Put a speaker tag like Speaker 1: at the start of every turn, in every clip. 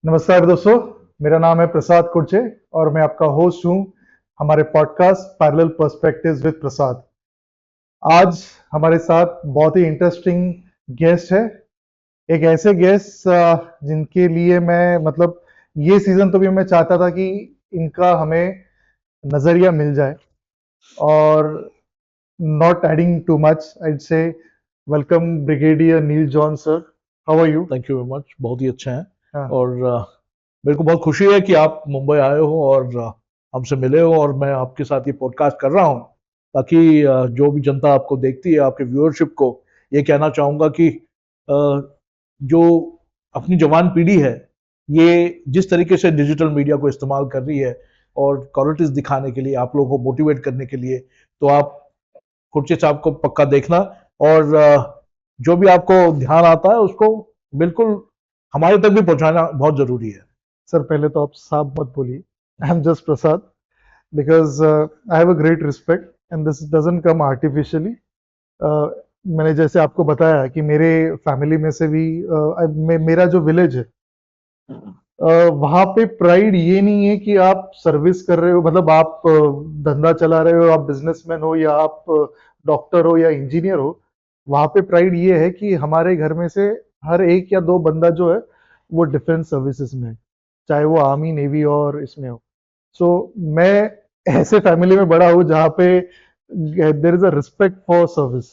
Speaker 1: नमस्कार दोस्तों, मेरा नाम है प्रसाद कुर्चे और मैं आपका होस्ट हूं हमारे पॉडकास्ट पैरेलल पर्सपेक्टिव्स विद प्रसाद। आज हमारे साथ बहुत ही इंटरेस्टिंग गेस्ट है। एक ऐसे गेस्ट जिनके लिए मैं मतलब ये सीजन तो भी मैं चाहता था कि इनका हमें नजरिया मिल जाए। और not adding too much, I'd say welcome Brigadier Neil John sir. How are you?
Speaker 2: Thank you very much, बहुत ही अच्छे हैं।
Speaker 1: हाँ,
Speaker 2: और मेरे को बहुत खुशी है कि आप मुंबई आए हो और हमसे मिले हो, और मैं आपके साथ ये पॉडकास्ट कर रहा हूँ ताकि जो भी जनता आपको देखती है, आपके व्यूअरशिप को ये कहना चाहूँगा कि जो अपनी जवान पीढ़ी है, ये जिस तरीके से डिजिटल मीडिया को इस्तेमाल कर रही है और क्वालिटीज दिखाने के लिए, आप लोगों को मोटिवेट करने के लिए, तो आप खुर्शीद साहब को पक्का देखना। और जो भी आपको ध्यान आता है उसको बिल्कुल हमारे तक भी पहुंचाना बहुत जरूरी है।
Speaker 1: सर पहले तो आप साहब मत बोलिए। I am just Prasad because I have a great respect and this doesn't come artificially. मैंने जैसे आपको बताया कि मेरे फैमिली में से भी मेरा जो विलेज है वहाँ पे प्राइड ये नहीं है कि आप सर्विस कर रहे हो, मतलब आप धंधा चला रहे हो, आप बिजनेसमैन हो या आप डॉक्टर हो या इंजीनियर हो। वहाँ पे प्राइड ये है कि हमारे घर में से हर एक या दो बंदा जो है वो डिफेंस सर्विसेज में है, चाहे वो आर्मी नेवी और इसमें हो। सो मैं ऐसे फैमिली में बड़ा हूँ जहाँ पे there is a respect for service.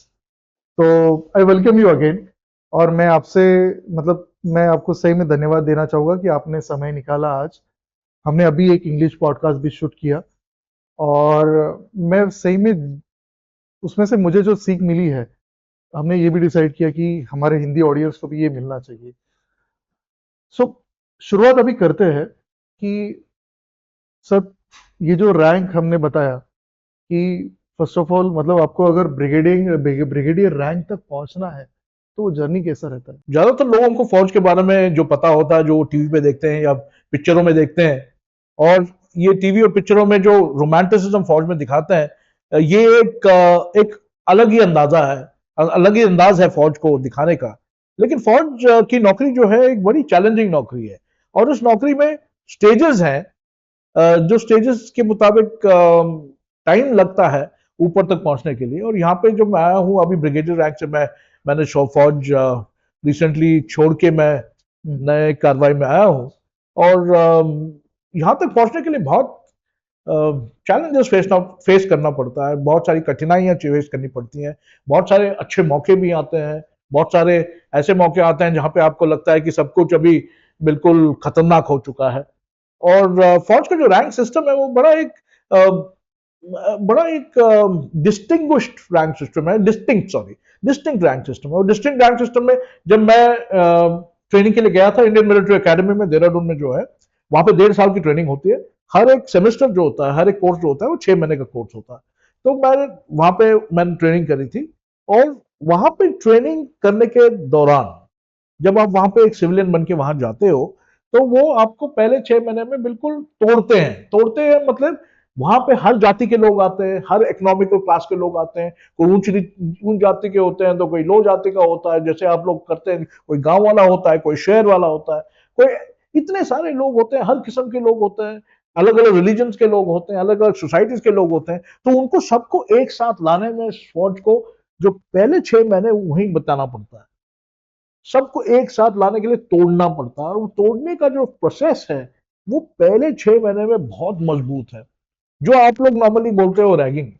Speaker 1: तो आई वेलकम यू अगेन। और मैं आपसे मतलब मैं आपको सही में धन्यवाद देना चाहूंगा कि आपने समय निकाला आज। हमने अभी एक इंग्लिश पॉडकास्ट भी शूट किया और मैं सही में उसमें से मुझे जो सीख मिली है, हमने ये भी डिसाइड किया कि हमारे हिंदी ऑडियंस को भी ये मिलना चाहिए। सो शुरुआत अभी करते हैं कि सर ये जो रैंक हमने बताया कि फर्स्ट ऑफ ऑल मतलब आपको अगर ब्रिगेडियर रैंक तक पहुंचना है तो वो जर्नी कैसा रहता है?
Speaker 2: ज्यादातर लोगों को फौज के बारे में जो पता होता है, जो टीवी पे देखते हैं या पिक्चरों में देखते हैं, और ये टीवी और पिक्चरों में जो रोमांटिसिज्म फौज में दिखाते हैं, ये एक अलग ही अंदाजा है, अलग ही अंदाज है फौज को दिखाने का। लेकिन फौज की नौकरी जो है एक बड़ी चैलेंजिंग नौकरी है, और उस नौकरी में स्टेजेस हैं, जो स्टेजेस के मुताबिक टाइम लगता है ऊपर तक पहुंचने के लिए। और यहाँ पे जो मैं आया हूँ अभी ब्रिगेडियर रैंक से, मैंने फौज रिसेंटली छोड़ के मैं नए कार्रवाई में आया हूँ। और यहाँ तक पहुंचने के लिए बहुत चैलेंजेस फेस करना पड़ता है, बहुत सारी कठिनाइयां फेस करनी पड़ती हैं, बहुत सारे अच्छे मौके भी आते हैं, बहुत सारे ऐसे मौके आते हैं जहाँ पे आपको लगता है कि सब कुछ अभी बिल्कुल खतरनाक हो चुका है। और फौज का जो रैंक सिस्टम है वो बड़ा एक डिस्टिंग्विश्ड रैंक सिस्टम है, डिस्टिंक्ट रैंक सिस्टम है। और डिस्टिंक्ट रैंक सिस्टम में जब मैं ट्रेनिंग के लिए गया था इंडियन मिलिट्री एकेडमी में, देहरादून में जो है, वहां पे 1.5 साल की ट्रेनिंग होती है। हर एक सेमेस्टर जो होता है, हर एक कोर्स जो होता है वो 6 महीने का कोर्स होता है। तो मैंने ट्रेनिंग करी थी। और वहां पे ट्रेनिंग करने के दौरान जब आप वहां पे एक सिविलियन बन के वहां जाते हो, तो वो आपको पहले 6 महीने में बिल्कुल तोड़ते हैं मतलब वहां पे हर जाति के लोग आते हैं, हर इकोनॉमिकल क्लास के लोग आते हैं। कोई ऊंच जाति के होते हैं तो कोई लो जाति का होता है, जैसे आप लोग करते हैं, कोई गांव वाला होता है, कोई शहर वाला होता है, कोई इतने सारे लोग होते हैं, हर किस्म के लोग होते हैं, अलग अलग रिलीजन्स के लोग होते हैं, अलग अलग सोसाइटीज के लोग होते हैं। तो उनको सबको एक साथ लाने में फौज को जो पहले 6 महीने वहीं बताना पड़ता है, सबको एक साथ लाने के लिए तोड़ना पड़ता है। और वो तोड़ने का जो प्रोसेस है वो पहले 6 महीने में बहुत मजबूत है, जो आप लोग नॉर्मली बोलते हो रैगिंग।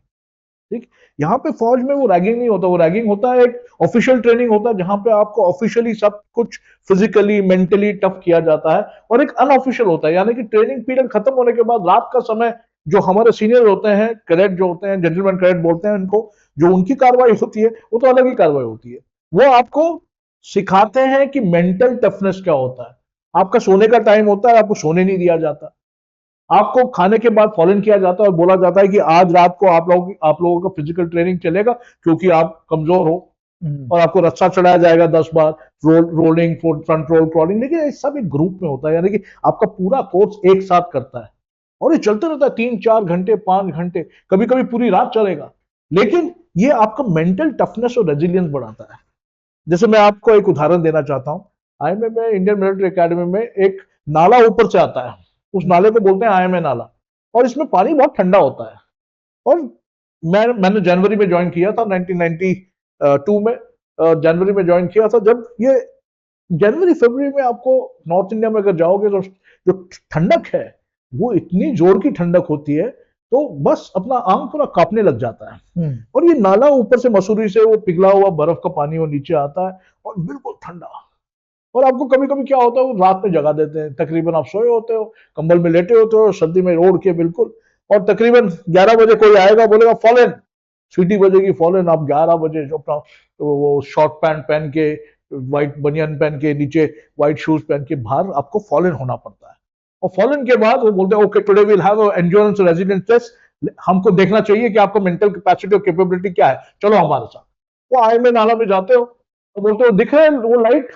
Speaker 2: ठीक, यहाँ पे फौज में वो रैगिंग नहीं होता। वो रैगिंग होता है एक ऑफिशियल ट्रेनिंग होता है, जहां पे आपको ऑफिशियली सब कुछ फिजिकली मेंटली टफ किया जाता है। और एक अनऑफिशियल होता है, यानी कि ट्रेनिंग पीरियड खत्म होने के बाद रात का समय जो हमारे सीनियर होते हैं, कैडेट जो होते हैं, जेंटलमैन कैडेट बोलते हैं इनको, जो उनकी कार्रवाई होती है वो तो अलग ही कार्रवाई होती है। वो आपको सिखाते हैं कि मेंटल टफनेस क्या होता है। आपका सोने का टाइम होता है, आपको सोने नहीं दिया जाता, आपको खाने के बाद फॉलन किया जाता है और बोला जाता है कि आज रात को आप लोगों का फिजिकल ट्रेनिंग चलेगा क्योंकि आप कमजोर हो। और आपको रस्सा चढ़ाया जाएगा 10 बार, रोलिंग, फ्रंट रोल, क्रॉलिंग। लेकिन ये सब एक ग्रुप में होता है, यानी कि आपका पूरा कोर्स एक साथ करता है और ये चलते रहता है 3-4 घंटे, 5 घंटे, कभी कभी पूरी रात चलेगा। लेकिन ये आपका मेंटल टफनेस और रेजिलियंस बढ़ाता है। जैसे मैं आपको एक उदाहरण देना चाहता हूं। आई में इंडियन मिलिट्री एकेडमी में एक नाला ऊपर से आता है, उस नाले को बोलते हैं IMA नाला, और इसमें पानी बहुत ठंडा होता है। और मैंने जनवरी में ज्वाइन किया था 1992 में, जनवरी में ज्वाइन किया था। जब ये जनवरी फरवरी में आपको नॉर्थ इंडिया में अगर जाओगे तो जो ठंडक है वो इतनी जोर की ठंडक होती है, तो बस अपना आंग पूरा कांपने लग जाता है। और ये नाला ऊपर से मसूरी से वो पिघला हुआ बर्फ का पानी वो नीचे आता है और बिल्कुल ठंडा। और आपको कभी कभी क्या होता है, वो रात में जगा देते हैं, तकरीबन आप सोए होते हो, कंबल में लेटे होते हो, सर्दी में ओढ़ के बिल्कुल, और तकरीबन 11 बजे कोई आएगा, बोलेगा फॉलन, सीटी बजेगी फॉलन, आप 11 बजे जो अपना वो शॉर्ट पैंट पहन के, व्हाइट बनियान पहन के, नीचे व्हाइट शूज पहन के बाहर आपको फॉलन होना पड़ता है। और फॉलन के बाद वो बोलते हैं okay today will have endurance residence test, हमको देखना चाहिए कि आपका मेंटल कैपेसिटी और कैपेबिलिटी क्या है, चलो हमारे साथ। वो IMA नाला में जाते हो तो बोलते हो दिख रहा है वो लाइट,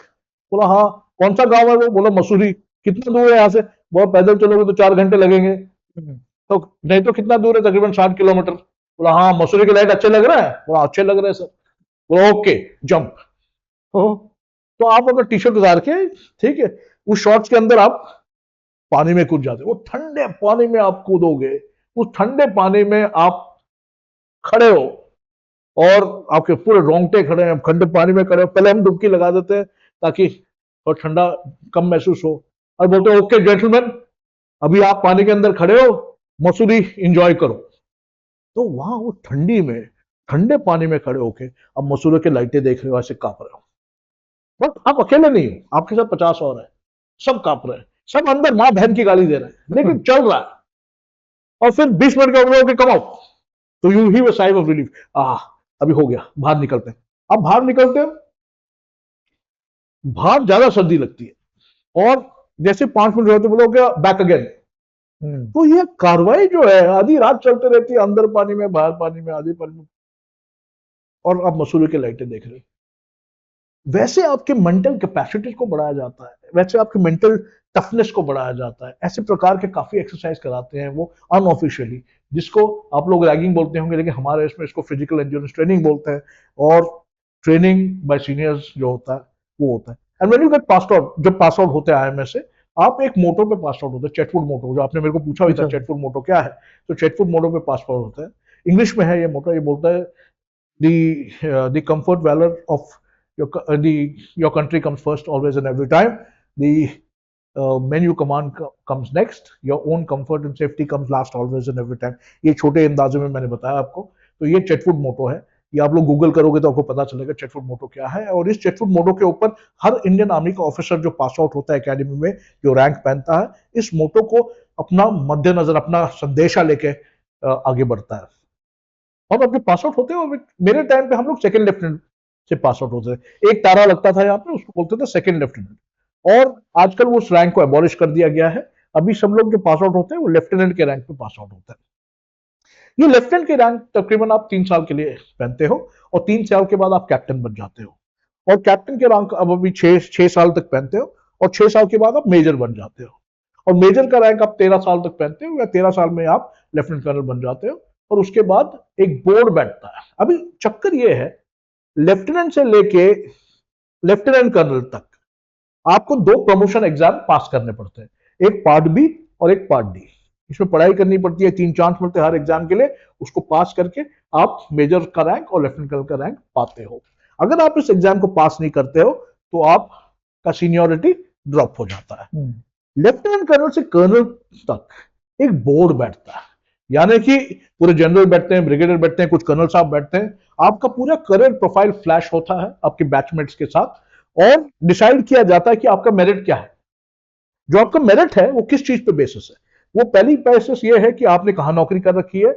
Speaker 2: बोला हाँ। कौन सा गांव है वो, बोला मसूरी। कितना दूर है यहाँ से, बहुत पैदल चलोगे तो 4 घंटे लगेंगे। तो नहीं तो कितना दूर है, तकरीबन 60 किलोमीटर। बोला हाँ, मसूरी के लाइट अच्छे लग रहा है, बोला अच्छे लग रहे हैं सर। बोला ओके जंप। तो आप अगर टी शर्ट उतार के, ठीक है, उस शॉर्ट्स के अंदर आप पानी में कूद जाते हो, वो ठंडे पानी में आप कूदोगे, उस ठंडे पानी में आप खड़े हो और आपके पूरे रोंगटे खड़े हैं, ठंडे पानी में खड़े हो। पहले हम डुबकी लगा देते हैं ताकि और ठंडा कम महसूस हो, और बोलते हैं ओके जेंटलमैन, अभी आप पानी के अंदर खड़े हो, मसूरी एंजॉय करो। तो वहां वो ठंडी में, ठंडे पानी में खड़े होके अब मसूरी के लाइटें देख रहे हो, ऐसे कांप रहे हो। बट आप अकेले नहीं हो, आपके साथ 50 और है, सब कांप रहे हैं, सब अंदर मां बहन की गाली दे रहे हैं, लेकिन चल रहा है। और फिर 20 मिनट के बाद कम आउट, तो you he side of relief, अभी हो गया, बाहर निकलते हैं। अब बाहर निकलते हैं, बाहर ज्यादा सर्दी लगती है, और जैसे 5 मिनट रहते बोलो क्या बैक अगेन। तो ये कार्रवाई जो है आधी रात चलते रहती है, अंदर पानी में बाहर पानी में, आधी पानी में, और आप मसूरी के लाइटें देख रहे हैं। वैसे आपके मेंटल कैपेसिटी को बढ़ाया जाता है, वैसे आपके मेंटल टफनेस को बढ़ाया जाता है। ऐसे प्रकार के काफी एक्सरसाइज कराते हैं वो अनऑफिशियली, जिसको आप लोग रैगिंग बोलते होंगे, लेकिन हमारे इसमें इसको फिजिकल एंड्योरेंस ट्रेनिंग बोलते हैं। और ट्रेनिंग बाय सीनियर्स जो होता है वो होता है। And when you get pass out, जब पास आउट होते हैं IMA से, आप एक मोटो पे पास आउट होते हैं, चैटवुड मोटो, जो आपने मेरे को पूछा भी था चैटवुड मोटो क्या है, तो चैटवुड मोटो पे पास आउट होता है। इंग्लिश में है ये मोटो, ये बोलता है the comfort valor of your country comes first always and every time. The menu command comes next. Your own comfort and safety comes last always and every time. ये छोटे अंदाजों में मैंने बताया आपको। तो ये चैटवुड मोटो है, ये आप लोग गूगल करोगे तो आपको पता चलेगा चैटवुड मोटो क्या है। और इस चैटवुड मोटो के ऊपर हर इंडियन आर्मी का ऑफिसर जो पास आउट होता है एकेडमी में, जो रैंक पहनता है, इस मोटो को अपना मद्देनजर, अपना संदेशा लेके आगे बढ़ता है। और अपने पास आउट होते हैं। मेरे टाइम पे हम लोग सेकंड लेफ्टिनेंट से पास आउट होते थे, एक तारा लगता था यहाँ पे, उसको बोलते थे सेकंड लेफ्टिनेंट। और आजकल वो उस रैंक को एबॉलिश कर दिया गया है। अभी सब लोग जो पास आउट होते हैं वो लेफ्टिनेंट के रैंक पे पास आउट होते हैं। ये लेफ्टिनेंट के रैंक तकरीबन आप 3 साल के लिए पहनते हो, और 3 साल के बाद आप कैप्टन बन जाते हो। और कैप्टन के रैंक अब अभी 6 साल तक पहनते हो, और 6 साल के बाद आप मेजर बन जाते हो। और मेजर का रैंक आप 13 साल तक पहनते हो, या 13 साल में आप लेफ्टिनेंट कर्नल बन जाते हो। और उसके बाद एक बोर्ड बैठता है। अभी चक्कर ये है, लेफ्टिनेंट से लेके लेफ्टिनेंट कर्नल तक आपको 2 प्रमोशन एग्जाम पास करने पड़ते हैं, एक पार्ट बी और एक पार्ट डी। इसमें पढ़ाई करनी पड़ती है, 3 चांस मिलते हैं हर एग्जाम के लिए। उसको पास करके आप मेजर का रैंक और लेफ्टिनेंट कर्नल का रैंक पाते हो। अगर आप इस एग्जाम को पास नहीं करते हो तो आपका सीनियोरिटी ड्रॉप हो जाता है। लेफ्टिनेंट कर्नल से कर्नल तक एक बोर्ड बैठता है, यानी कि पूरे जनरल बैठते हैं, ब्रिगेडियर बैठते हैं, कुछ कर्नल साहब बैठते हैं। आपका पूरा करियर प्रोफाइल फ्लैश होता है आपके बैचमेट्स के साथ, और डिसाइड किया जाता है कि आपका मेरिट क्या है। जो आपका मेरिट है वो किस चीज पे बेसिस है। वो पहली बेसिस ये है कि आपने कहां नौकरी कर रखी है,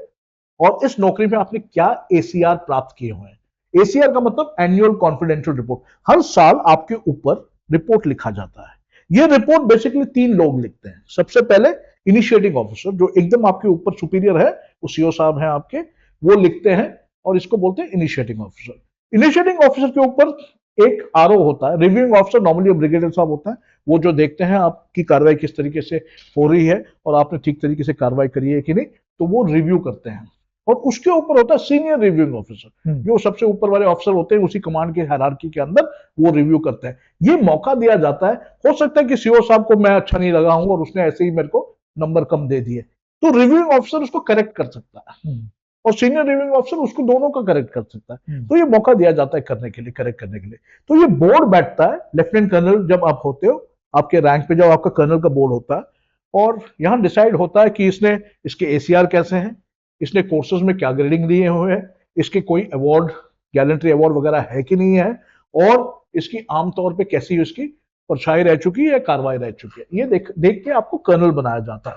Speaker 2: और इस नौकरी में आपने क्या ACR प्राप्त किए हुए हैं। ACR का मतलब एनुअल कॉन्फिडेंशियल रिपोर्ट। हर साल आपके ऊपर रिपोर्ट लिखा जाता है। ये रिपोर्ट बेसिकली 3 लोग लिखते हैं। सबसे पहले इनिशिएटिंग ऑफिसर, जो एकदम आपके ऊपर सुपीरियर है, वो CO साहब हैं आपके, वो लिखते हैं, और इसको बोलते हैं इनिशिएटिंग ऑफिसर। इनिशिएटिंग ऑफिसर के ऊपर एक RO होता है, रिव्यूइंग ऑफिसर नॉर्मली ब्रिगेडियर साहब होता है। वो जो देखते हैं आपकी कार्रवाई किस तरीके से हो रही है, और आपने ठीक तरीके से कार्रवाई करी है कि नहीं, तो वो रिव्यू करते हैं। और उसके ऊपर होता है सीनियर रिव्यूइंग ऑफिसर, जो सबसे ऊपर वाले ऑफिसर होते हैं उसी कमांड के हायरार्की के अंदर, वो रिव्यू करते हैं। ये मौका दिया जाता है, हो सकता है कि सीओ साहब को मैं अच्छा नहीं लगा हूं और उसने ऐसे ही मेरे को नंबर कम दे दिए, तो रिव्यूइंग ऑफिसर उसको करेक्ट कर सकता है और सीनियर रिव्यूइंग ऑफिसर उसको दोनों का करेक्ट कर सकता है। तो ये मौका दिया जाता है करने के लिए, करेक्ट करने के लिए। तो ये बोर्ड बैठता है, लेफ्टिनेंट कर्नल जब आप होते हो, आपके रैंक पे जब आपका कर्नल का बोर्ड होता है, और यहां डिसाइड होता है कि इसके एसीआर कैसे हैं, इसने कोर्सेज में क्या ग्रेडिंग लिए हुए हैं, इसके कोई अवार्ड, गैलेंट्री अवार्ड वगैरह है कि नहीं है, और इसकी आमतौर पे कैसी इसकी परछाई रह चुकी है या कार्रवाई रह चुकी है। ये देख देख के आपको कर्नल बनाया जाता है।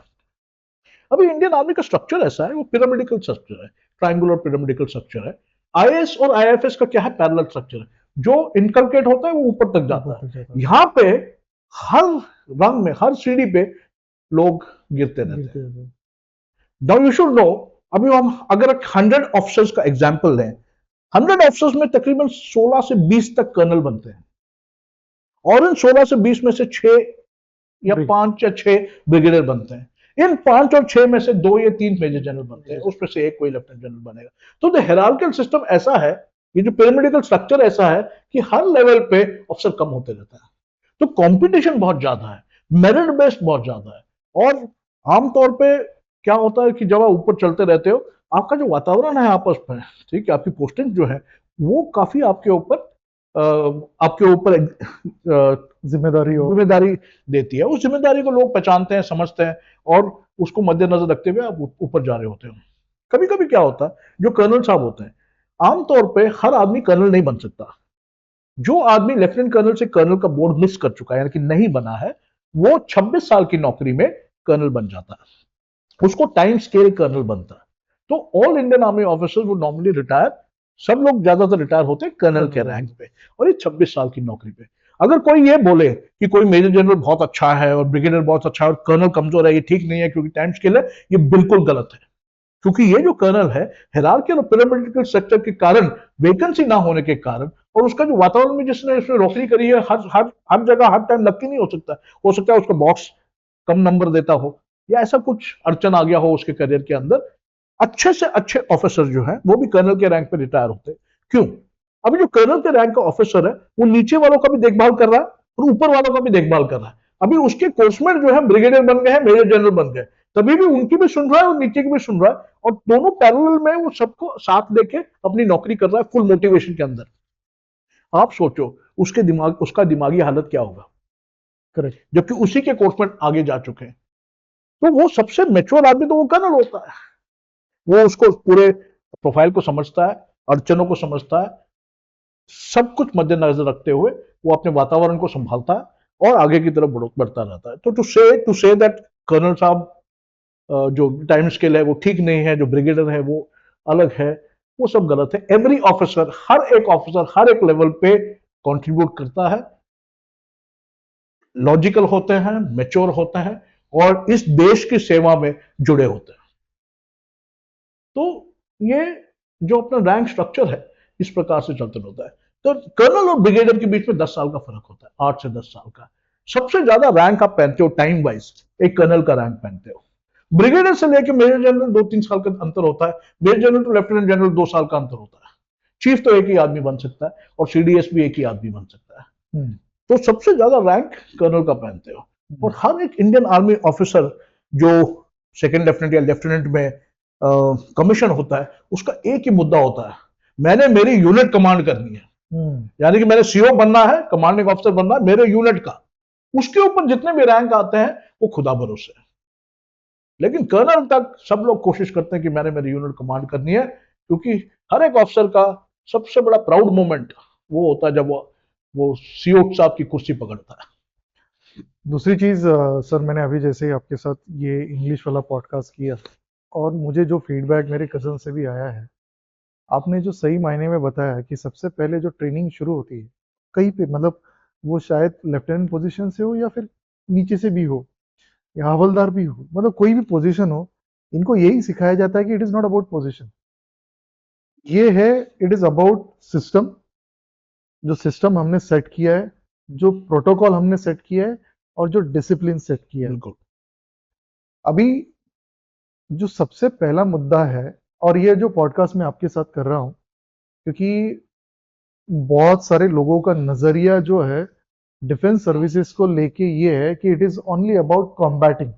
Speaker 2: अभी इंडियन आर्मी का स्ट्रक्चर ऐसा है, वो पिरामिडिकल स्ट्रक्चर है, ट्रायंगुलर पिरामिडिकल स्ट्रक्चर है। आईएएस और आईएफएस का क्या है, पैरेलल स्ट्रक्चर है, जो इनकलकेट होता है वो ऊपर तक जाता है। यहाँ पे हर रंग में, हर सीढ़ी पे लोग गिरते रहते हैं। नाउ यू शुड नो, अभी हम अगर 100 ऑफिसर्स का एग्जांपल लें, 100 ऑफिसर्स में तकरीबन 16 से 20 तक कर्नल बनते हैं, और इन 16 से 20 में से 6 या 5 या 6 ब्रिगेडियर बनते हैं। इन 5 और 6 में से 2 या 3 मेजर जनरल बनते हैं, उसमें से एक कोई लेफ्टिनेंट जनरल बनेगा। तो द हायरार्किकल सिस्टम ऐसा है, ये जो पिरामिडिकल स्ट्रक्चर ऐसा है कि हर लेवल पे अफसर कम होते रहता है। तो कंपटीशन बहुत ज्यादा है, मेरिट बेस्ड बहुत ज्यादा है, और आमतौर पे क्या होता है कि जब आप ऊपर चलते रहते हो, आपका जो वातावरण है आपस में, ठीक है, आपकी पोस्टिंग जो है वो काफी आपके ऊपर जिम्मेदारी देती है। उस जिम्मेदारी को लोग पहचानते हैं, समझते हैं, और उसको मद्देनजर रखते हुए आप ऊपर जा रहे होते हो। कभी कभी क्या होता है, जो कर्नल साहब होते हैं, आमतौर पे हर आदमी कर्नल नहीं बन सकता। जो आदमी लेफ्टिनेंट कर्नल से कर्नल का बोर्ड मिस कर चुका है, यानी कि नहीं बना है, वो 26 साल की नौकरी में कर्नल बन जाता है, उसको टाइम स्केल कर्नल बनता है। तो ऑल इंडियन आर्मी ऑफिसर्स वो नॉर्मली रिटायर, सब लोग ज्यादातर रिटायर होते हैं कर्नल के रैंक पे, और ये 26 साल की नौकरी पे। अगर कोई ये बोले कि कोई मेजर जनरल बहुत अच्छा है और ब्रिगेडियर बहुत अच्छा है और कर्नल कमजोर है, ये ठीक नहीं है क्योंकि टाइम स्केल है, ये बिल्कुल गलत है। क्योंकि ये जो कर्नल है, हायरार्किकल और पिरामिडिकल स्ट्रक्चर के कारण, वैकेंसी ना होने के कारण, और उसका जो वातावरण में जिसने इसमें नौकरी करी है, हर जगह हर टाइम लकी नहीं हो सकता है उसका बॉस कम नंबर देता हो, या ऐसा कुछ अड़चन आ गया हो उसके करियर के अंदर। अच्छे से अच्छे ऑफिसर जो है वो भी कर्नल के रैंक पे रिटायर होते हैं। क्यों? अभी जो कर्नल के रैंक का ऑफिसर है, वो नीचे वालों का भी देखभाल कर रहा है और ऊपर वालों का भी देखभाल कर रहा है। अभी उसके कोर्समेट जो है ब्रिगेडियर बन गए हैं, मेजर जनरल बन गए, तभी भी उनकी भी सुन रहा है और नीचे की भी सुन रहा है, और दोनों पैरेलल में वो सबको साथ लेके अपनी नौकरी कर रहा है फुल मोटिवेशन के अंदर। आप सोचो उसका दिमागी हालत क्या होगा, करेक्ट, जबकि उसी के कोर्समेट आगे जा चुके हैं। तो वो सबसे मैच्योर आदमी तो वो कर्नल होता है, वो उसको पूरे प्रोफाइल को समझता है, अड़चनों को समझता है, सब कुछ मद्देनजर रखते हुए वो अपने वातावरण को संभालता है और आगे की तरफ बढ़ता रहता है। तो टू से दैट कर्नल साहब जो टाइम स्केल है वो ठीक नहीं है, जो ब्रिगेडियर है वो अलग है, वो सब गलत है। एवरी ऑफिसर, हर एक ऑफिसर हर एक लेवल पे कंट्रीब्यूट करता है, लॉजिकल होते हैं, मैच्योर होते हैं, और इस देश की सेवा में जुड़े होते हैं। तो ये जो अपना रैंक स्ट्रक्चर है, इस प्रकार से चलते रहता है। तो कर्नल और ब्रिगेडियर के बीच में 10 साल का फर्क होता है, 8 से 10 साल का। सबसे ज्यादा रैंक आप पहनते हो टाइम वाइज, एक कर्नल का रैंक पहनते हो। ब्रिगेडियर से लेकर मेजर जनरल 2-3 साल का अंतर होता है, major general to lieutenant general 2 साल का अंतर होता है। चीफ तो एक ही आदमी बन सकता है, और सीडीएस भी एक ही आदमी बन सकता है। तो सबसे ज्यादा रैंक कर्नल का पहनते हो। और हर एक इंडियन आर्मी ऑफिसर जो सेकेंड लेफ्टिनेंट या लेफ्टिनेंट में कमीशन होता है, उसका एक ही मुद्दा होता है, मैंने मेरी यूनिट कमांड करनी है। यानी कि मैंने सीओ बनना है, कमांडिंग ऑफिसर बनना है मेरे यूनिट का। उसके ऊपर जितने भी रैंक आते हैं वो खुदा भरोसे है, लेकिन कर्नल तक सब लोग कोशिश करते हैं कि मैंने मेरी यूनिट कमांड करनी है, क्योंकि हर एक ऑफिसर का सबसे बड़ा प्राउड मोमेंट वो होता है जब वो सीओ साहब की कुर्सी पकड़ता है।
Speaker 1: दूसरी चीज सर, मैंने अभी जैसे आपके साथ ये इंग्लिश वाला पॉडकास्ट किया, और मुझे जो फीडबैक मेरे कजन से भी आया है, आपने जो सही मायने में बताया कि सबसे पहले जो ट्रेनिंग शुरू होती है कहीं पे, मतलब वो शायद लेफ्टिनेंट पोजीशन से हो या फिर नीचे से भी हो या हवलदार भी हो, मतलब कोई भी पोजीशन हो, इनको यही सिखाया जाता है कि it is not about position, ये है, इट इज अबाउट सिस्टम। जो सिस्टम हमने सेट किया है, जो प्रोटोकॉल हमने सेट किया है, और जो डिसिप्लिन सेट किया है।
Speaker 2: बिल्कुल।
Speaker 1: अभी जो सबसे पहला मुद्दा है, और ये जो पॉडकास्ट मैं आपके साथ कर रहा हूँ क्योंकि बहुत सारे लोगों का नजरिया जो है डिफेंस सर्विसेज को लेके ये है कि it is only about combating,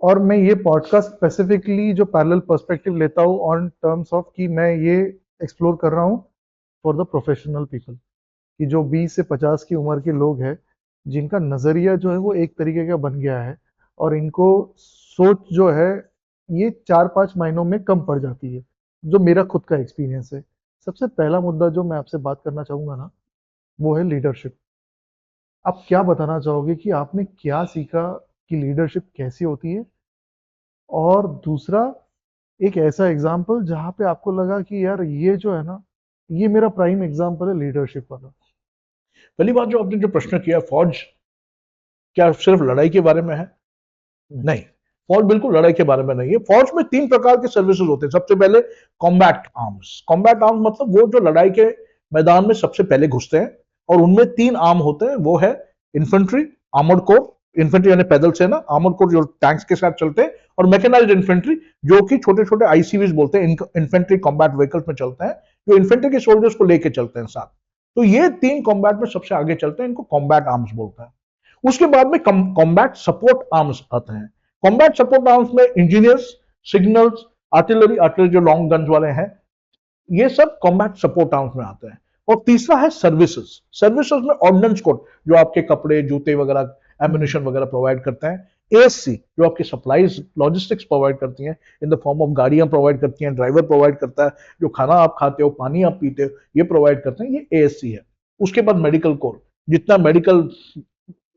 Speaker 1: और मैं ये पॉडकास्ट स्पेसिफिकली जो पैरेलल पर्सपेक्टिव लेता हूँ ऑन टर्म्स ऑफ कि मैं ये एक्सप्लोर कर रहा हूँ फॉर द प्रोफेशनल पीपल, कि जो 20 से 50 की उम्र के लोग हैं जिनका नज़रिया जो है वो एक तरीके का बन गया है, और इनको सोच जो है ये 4-5 महीनों में कम पड़ जाती है, जो मेरा खुद का एक्सपीरियंस है। सबसे पहला मुद्दा जो मैं आपसे बात करना चाहूँगा ना, वो है लीडरशिप। आप क्या बताना चाहोगे कि आपने क्या सीखा कि लीडरशिप कैसी होती है? और दूसरा, एक ऐसा एग्जाम्पल जहाँ पे आपको लगा कि यार ये जो है ना, ये मेरा प्राइम एग्जाम्पल है लीडरशिप वाला।
Speaker 2: पहली बात जो आपने जो प्रश्न किया, फौज क्या सिर्फ लड़ाई के बारे में है? नहीं, फौज बिल्कुल लड़ाई के बारे में नहीं है। फौज में 3 प्रकार के सर्विसेज होते हैं। सबसे पहले कॉम्बैट आर्म्स। कॉम्बैट आर्म्स मतलब वो जो लड़ाई के मैदान में सबसे पहले घुसते हैं, और उनमें 3 आर्म होते हैं। वो है इन्फेंट्री, आर्मर्ड कोर, इन्फेंट्री यानी पैदल सेना, आर्मर्ड कोर जो टैंक्स के साथ चलते हैं, और मैकेनाइज्ड इन्फेंट्री जो कि छोटे-छोटे आईसीवीज बोलते हैं, इन्फेंट्री कॉम्बैट व्हीकल्स में चलते हैं, जो इन्फेंट्री के सोल्जर्स को लेके चलते हैं साथ। तो ये 3 कॉम्बैट में सबसे आगे चलते हैं, इनको कॉम्बैट आर्म्स बोलते हैं। उसके बाद में कॉम्बैट सपोर्ट आर्म्स आते हैं। कॉम्बैट सपोर्ट आर्म्स में इंजीनियर्स, सिग्नल्स, आर्टिलरी जो लॉन्ग गन्स वाले हैं, ये सब कॉम्बैट सपोर्ट आर्म्स में आते हैं। और तीसरा है सर्विसेज। सर्विसेज में ऑर्डिनेंस कोर जो आपके कपड़े, जूते वगैरह, एम्युनिशन वगैरह प्रोवाइड करते हैं। एएससी जो आपकी सप्लाईज, लॉजिस्टिक्स प्रोवाइड करती हैं इन द फॉर्म ऑफ गाड़ियां प्रोवाइड करती हैं, ड्राइवर प्रोवाइड करता है, जो खाना आप खाते हो, पानी आप पीते हो, ये प्रोवाइड करते हैं, ये एएससी है। उसके बाद मेडिकल कोर, जितना मेडिकल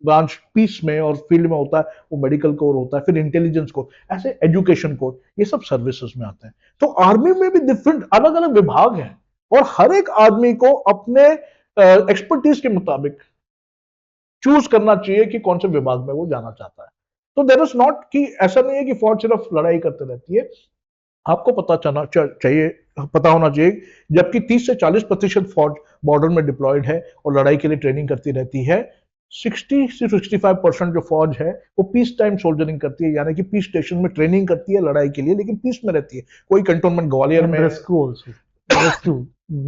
Speaker 2: ब्रांच पीस में और फील्ड में होता है वो मेडिकल कोर होता है। फिर इंटेलिजेंस कोर, ऐसे एजुकेशन कोर, ये सब सर्विसेज में आते हैं। तो आर्मी में भी डिफरेंट अलग अलग विभाग हैं, और हर एक आदमी को अपने एक्सपर्टीज के मुताबिक चूज करना चाहिए कि कौन से विभाग में वो जाना चाहता है। तो देर इज नॉट कि ऐसा नहीं है कि फौज सिर्फ लड़ाई करते रहती है। आपको पता होना चाहिए, जबकि 30 से 40% फौज बॉर्डर में डिप्लॉयड है और लड़ाई के लिए ट्रेनिंग करती रहती है, 60 से 65% जो फौज है वो पीस टाइम सोल्जरिंग करती है, यानी कि पीस स्टेशन में ट्रेनिंग करती है लड़ाई के लिए, लेकिन पीस में रहती है। कोई कंटोनमेंट ग्वालियर में,
Speaker 1: rescue also, rescue,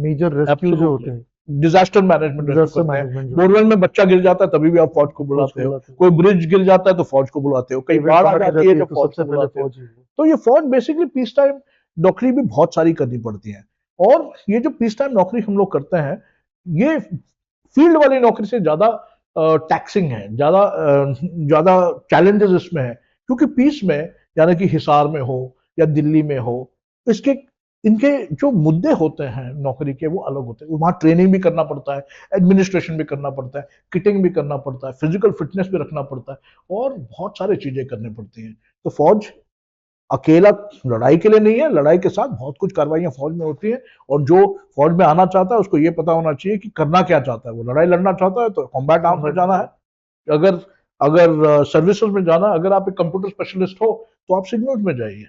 Speaker 1: major rescue जो होते हैं,
Speaker 2: डिजास्टर मैनेजमेंट
Speaker 1: डिजास्टर
Speaker 2: करते हैं।
Speaker 1: मैनेजमेंट जो
Speaker 2: बोरवेल में बच्चा गिर जाता है तभी भी आप फौज को बुलाते हो, कोई ब्रिज गिर जाता है तो फौज को बुलाते हो, कई
Speaker 1: इवेंट
Speaker 2: बाढ़ आ
Speaker 1: बाढ़ आ
Speaker 2: जाती है
Speaker 1: जाती है
Speaker 2: तो
Speaker 1: तो
Speaker 2: फौज
Speaker 1: सबसे
Speaker 2: को
Speaker 1: पहले
Speaker 2: बुलाते हो।
Speaker 1: फौज ही है।
Speaker 2: तो ये फौज बेसिकली पीस टाइम नौकरी भी बहुत सारी करनी पड़ती है। और ये जो पीस टाइम नौकरी हम लोग करते हैं, ये फील्ड वाली नौकरी से ज्यादा टैक्सिंग है, ज्यादा चैलेंजेस इसमें है। क्योंकि पीस में, यानी कि हिसार में हो या दिल्ली में हो, इसके इनके जो मुद्दे होते हैं नौकरी के वो अलग होते हैं। वहां ट्रेनिंग भी करना पड़ता है, एडमिनिस्ट्रेशन भी करना पड़ता है, किटिंग भी करना पड़ता है, फिजिकल फिटनेस भी रखना पड़ता है, और बहुत सारी चीजें करनी पड़ती हैं। तो फौज अकेला लड़ाई के लिए नहीं है, लड़ाई के साथ बहुत कुछ कार्रवाइयां फौज में होती है। और जो फौज में आना चाहता है उसको ये पता होना चाहिए कि करना क्या चाहता है। वो लड़ाई लड़ना चाहता है तो कॉम्बैट आर्म्स में जाना है। अगर अगर सर्विसेज में जाना, अगर आप एक कंप्यूटर स्पेशलिस्ट हो तो आप सिग्नल्स में जाइए।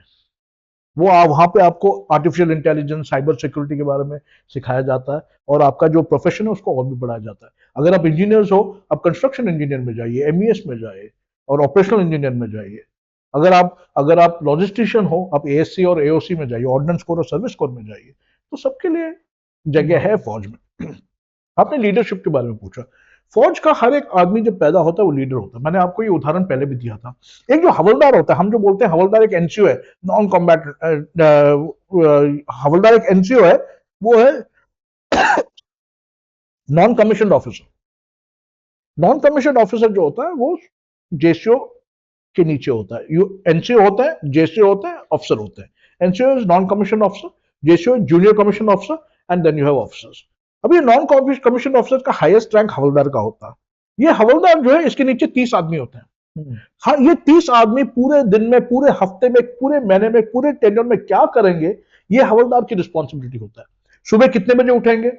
Speaker 2: वो वहां पे आपको आर्टिफिशियल इंटेलिजेंस, साइबर सिक्योरिटी के बारे में सिखाया जाता है, और आपका जो प्रोफेशन है उसको और भी बढ़ाया जाता है। अगर आप इंजीनियर्स हो, आप कंस्ट्रक्शन इंजीनियर में जाइए, एमईएस में जाइए, और ऑपरेशनल इंजीनियर में जाइए। अगर आप लॉजिस्टिशियन हो, आप एएससी और एओसी में जाइए, ऑर्डिनेंस कोर और सर्विस कोर में जाइए। तो सबके लिए जगह है फौज में। आपने लीडरशिप के बारे में पूछा। फौज का हर एक आदमी जब पैदा होता है वो लीडर होता है। मैंने आपको ये उदाहरण पहले भी दिया था। एक जो हवलदार होता है, हम जो बोलते हैं हवलदार, एक एनसीओ है, नॉन कॉम्बैट हवलदार एक एनसीओ है, वो है non commission officer. Non commission officer जो होता है वो जेसीओ के नीचे होता है। एनसीओ होता है, जेसीओ होता है, ऑफिसर होते हैं। NCO is non commission officer, JCO junior commission officer, and then you have officers. अब ये नॉन कमीशन ऑफिसर का हाईएस्ट रैंक हवलदार का होता है। ये हवलदार जो है, इसके नीचे 30 आदमी होते हैं। हाँ, ये 30 आदमी पूरे दिन में, पूरे हफ्ते में, पूरे महीने में, पूरे टेन्योर में क्या करेंगे, ये हवलदार की रिस्पॉन्सिबिलिटी होता है। सुबह कितने बजे उठेंगे,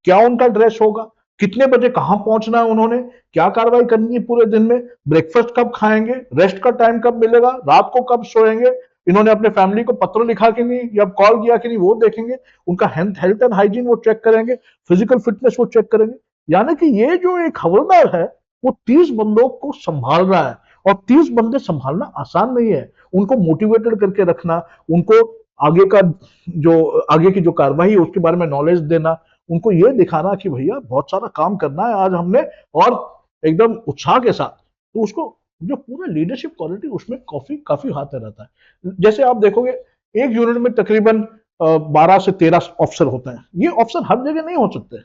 Speaker 2: क्या उनका ड्रेस होगा, कितने बजे कहां पहुंचना है उन्होंने, क्या कार्रवाई करनी है पूरे दिन में, ब्रेकफास्ट कब खाएंगे, रेस्ट का टाइम कब मिलेगा, रात को कब सोएंगे, इन्होंने अपने फैमिली को पत्र लिखा कि नहीं या कॉल किया कि नहीं, वो देखेंगे। उनका हेल्थ एंड हाइजीन वो चेक करेंगे, फिजिकल फिटनेस वो चेक करेंगे। यानी कि ये जो एक हवलदार है वो 30 बंदों को संभाल रहा है, और 30 बंदे संभालना आसान नहीं है। उनको मोटिवेटेड करके रखना, उनको आगे का जो आगे की जो कार्रवाई है उसके बारे में नॉलेज देना, उनको ये दिखाना कि भैया बहुत सारा काम करना है आज हमने, और एकदम उत्साह के साथ। तो उसको जो पूरा लीडरशिप क्वालिटी उसमें काफी काफी हाथ रहता है। जैसे आप देखोगे एक यूनिट में तकरीबन 12 से 13 अफसर होते हैं। ये अफसर हर जगह नहीं हो सकते,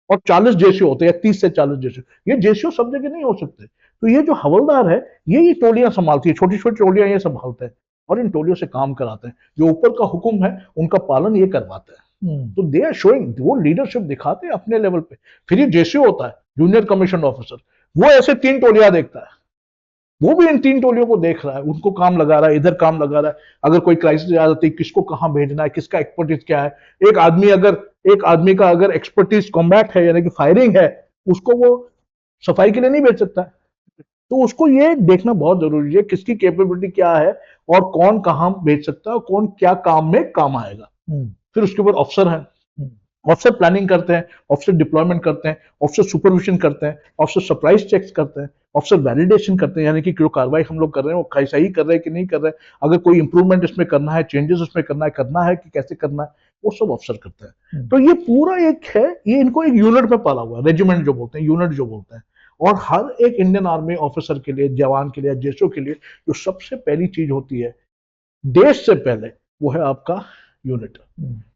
Speaker 2: और 40 जेसीओ होते हैं या 30 से 40 जेसीओ। ये जेसीओ सब जगह नहीं हो सकते। तो ये जो हवलदार है ये टोलियां संभालती है, छोटी छोटी टोलियां ये संभालते हैं और इन टोलियों से काम कराते हैं। जो ऊपर का हुक्म है उनका पालन ये करवाते हैं। तो दे आर शोइंग, वो लीडरशिप दिखाते हैं अपने लेवल पे। फिर ये जेसीओ होता है, जूनियर कमीशन ऑफिसर, वो ऐसे 3 टोलियां देखता है, वो भी इन 3 टोलियों को देख रहा है, उनको काम लगा रहा है, इधर काम लगा रहा है। अगर कोई क्राइसिस आ जाती है, किसको कहां भेजना है, किसका एक्सपर्टीज क्या है। एक आदमी का अगर एक्सपर्टीज कॉम्बैट है यानी कि फायरिंग है, उसको वो सफाई के लिए नहीं भेज सकता है। तो उसको ये देखना बहुत जरूरी है किसकी कैपेबिलिटी क्या है और कौन कहां भेज सकता है और कौन क्या काम में काम आएगा। फिर उसके ऊपर अफसर है, ऑफिसर प्लानिंग करते हैं, ऑफिसर डिप्लॉयमेंट करते हैं, ऑफिसर सुपरविजन करते हैं, ऑफिसर सप्लाइज चेक्स करते हैं, ऑफिसर वैलिडेशन करते हैं, यानी कि जो कार्रवाई हम लोग कर रहे हैं वो सही कर रहे हैं कि नहीं कर रहे हैं। अगर कोई इंप्रूवमेंट इसमें करना है, चेंजेस उसमें करना है कि कैसे करना है, वो सब अफसर करते हैं। तो ये पूरा एक है, ये इनको एक यूनिट में पाला हुआ है, रेजिमेंट जो बोलते हैं, यूनिट जो बोलते हैं। और हर एक इंडियन आर्मी ऑफिसर के लिए, जवान के लिए, जेसो के लिए जो सबसे पहली चीज होती है देश से पहले, वो है आपका यूनिट,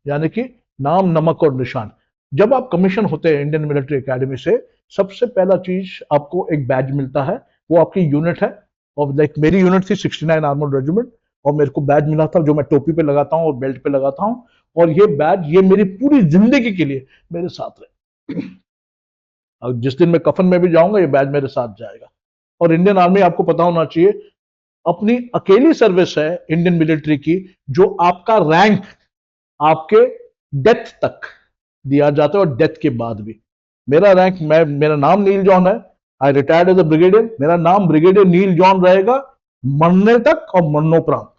Speaker 2: यानी कि नाम, नमक और निशान। जब आप कमीशन होते हैं इंडियन मिलिट्री एकेडमी से, सबसे पहला चीज आपको एक बैज मिलता है, वो आपकी यूनिट है। और लाइक मेरी यूनिट थी 69 आर्मर्ड रेजिमेंट, और मेरे को बैज मिला था जो मैं टोपी पे लगाता हूँ और बेल्ट पे लगाता हूँ। और ये बैज ये मेरी पूरी जिंदगी के लिए मेरे साथ रहे। और जिस दिन मैं कफन में भी जाऊंगा ये बैज मेरे साथ जाएगा। और इंडियन आर्मी, आपको पता होना चाहिए, अपनी अकेली सर्विस है इंडियन मिलिट्री की जो आपका रैंक आपके डेथ तक दिया जाता है, और डेथ के बाद भी। मेरा रैंक, मेरा नाम नील जॉन है, आई रिटायर्ड एज अ ब्रिगेडियर, मेरा नाम ब्रिगेडियर नील जॉन रहेगा मरने तक और मरणोपरांत।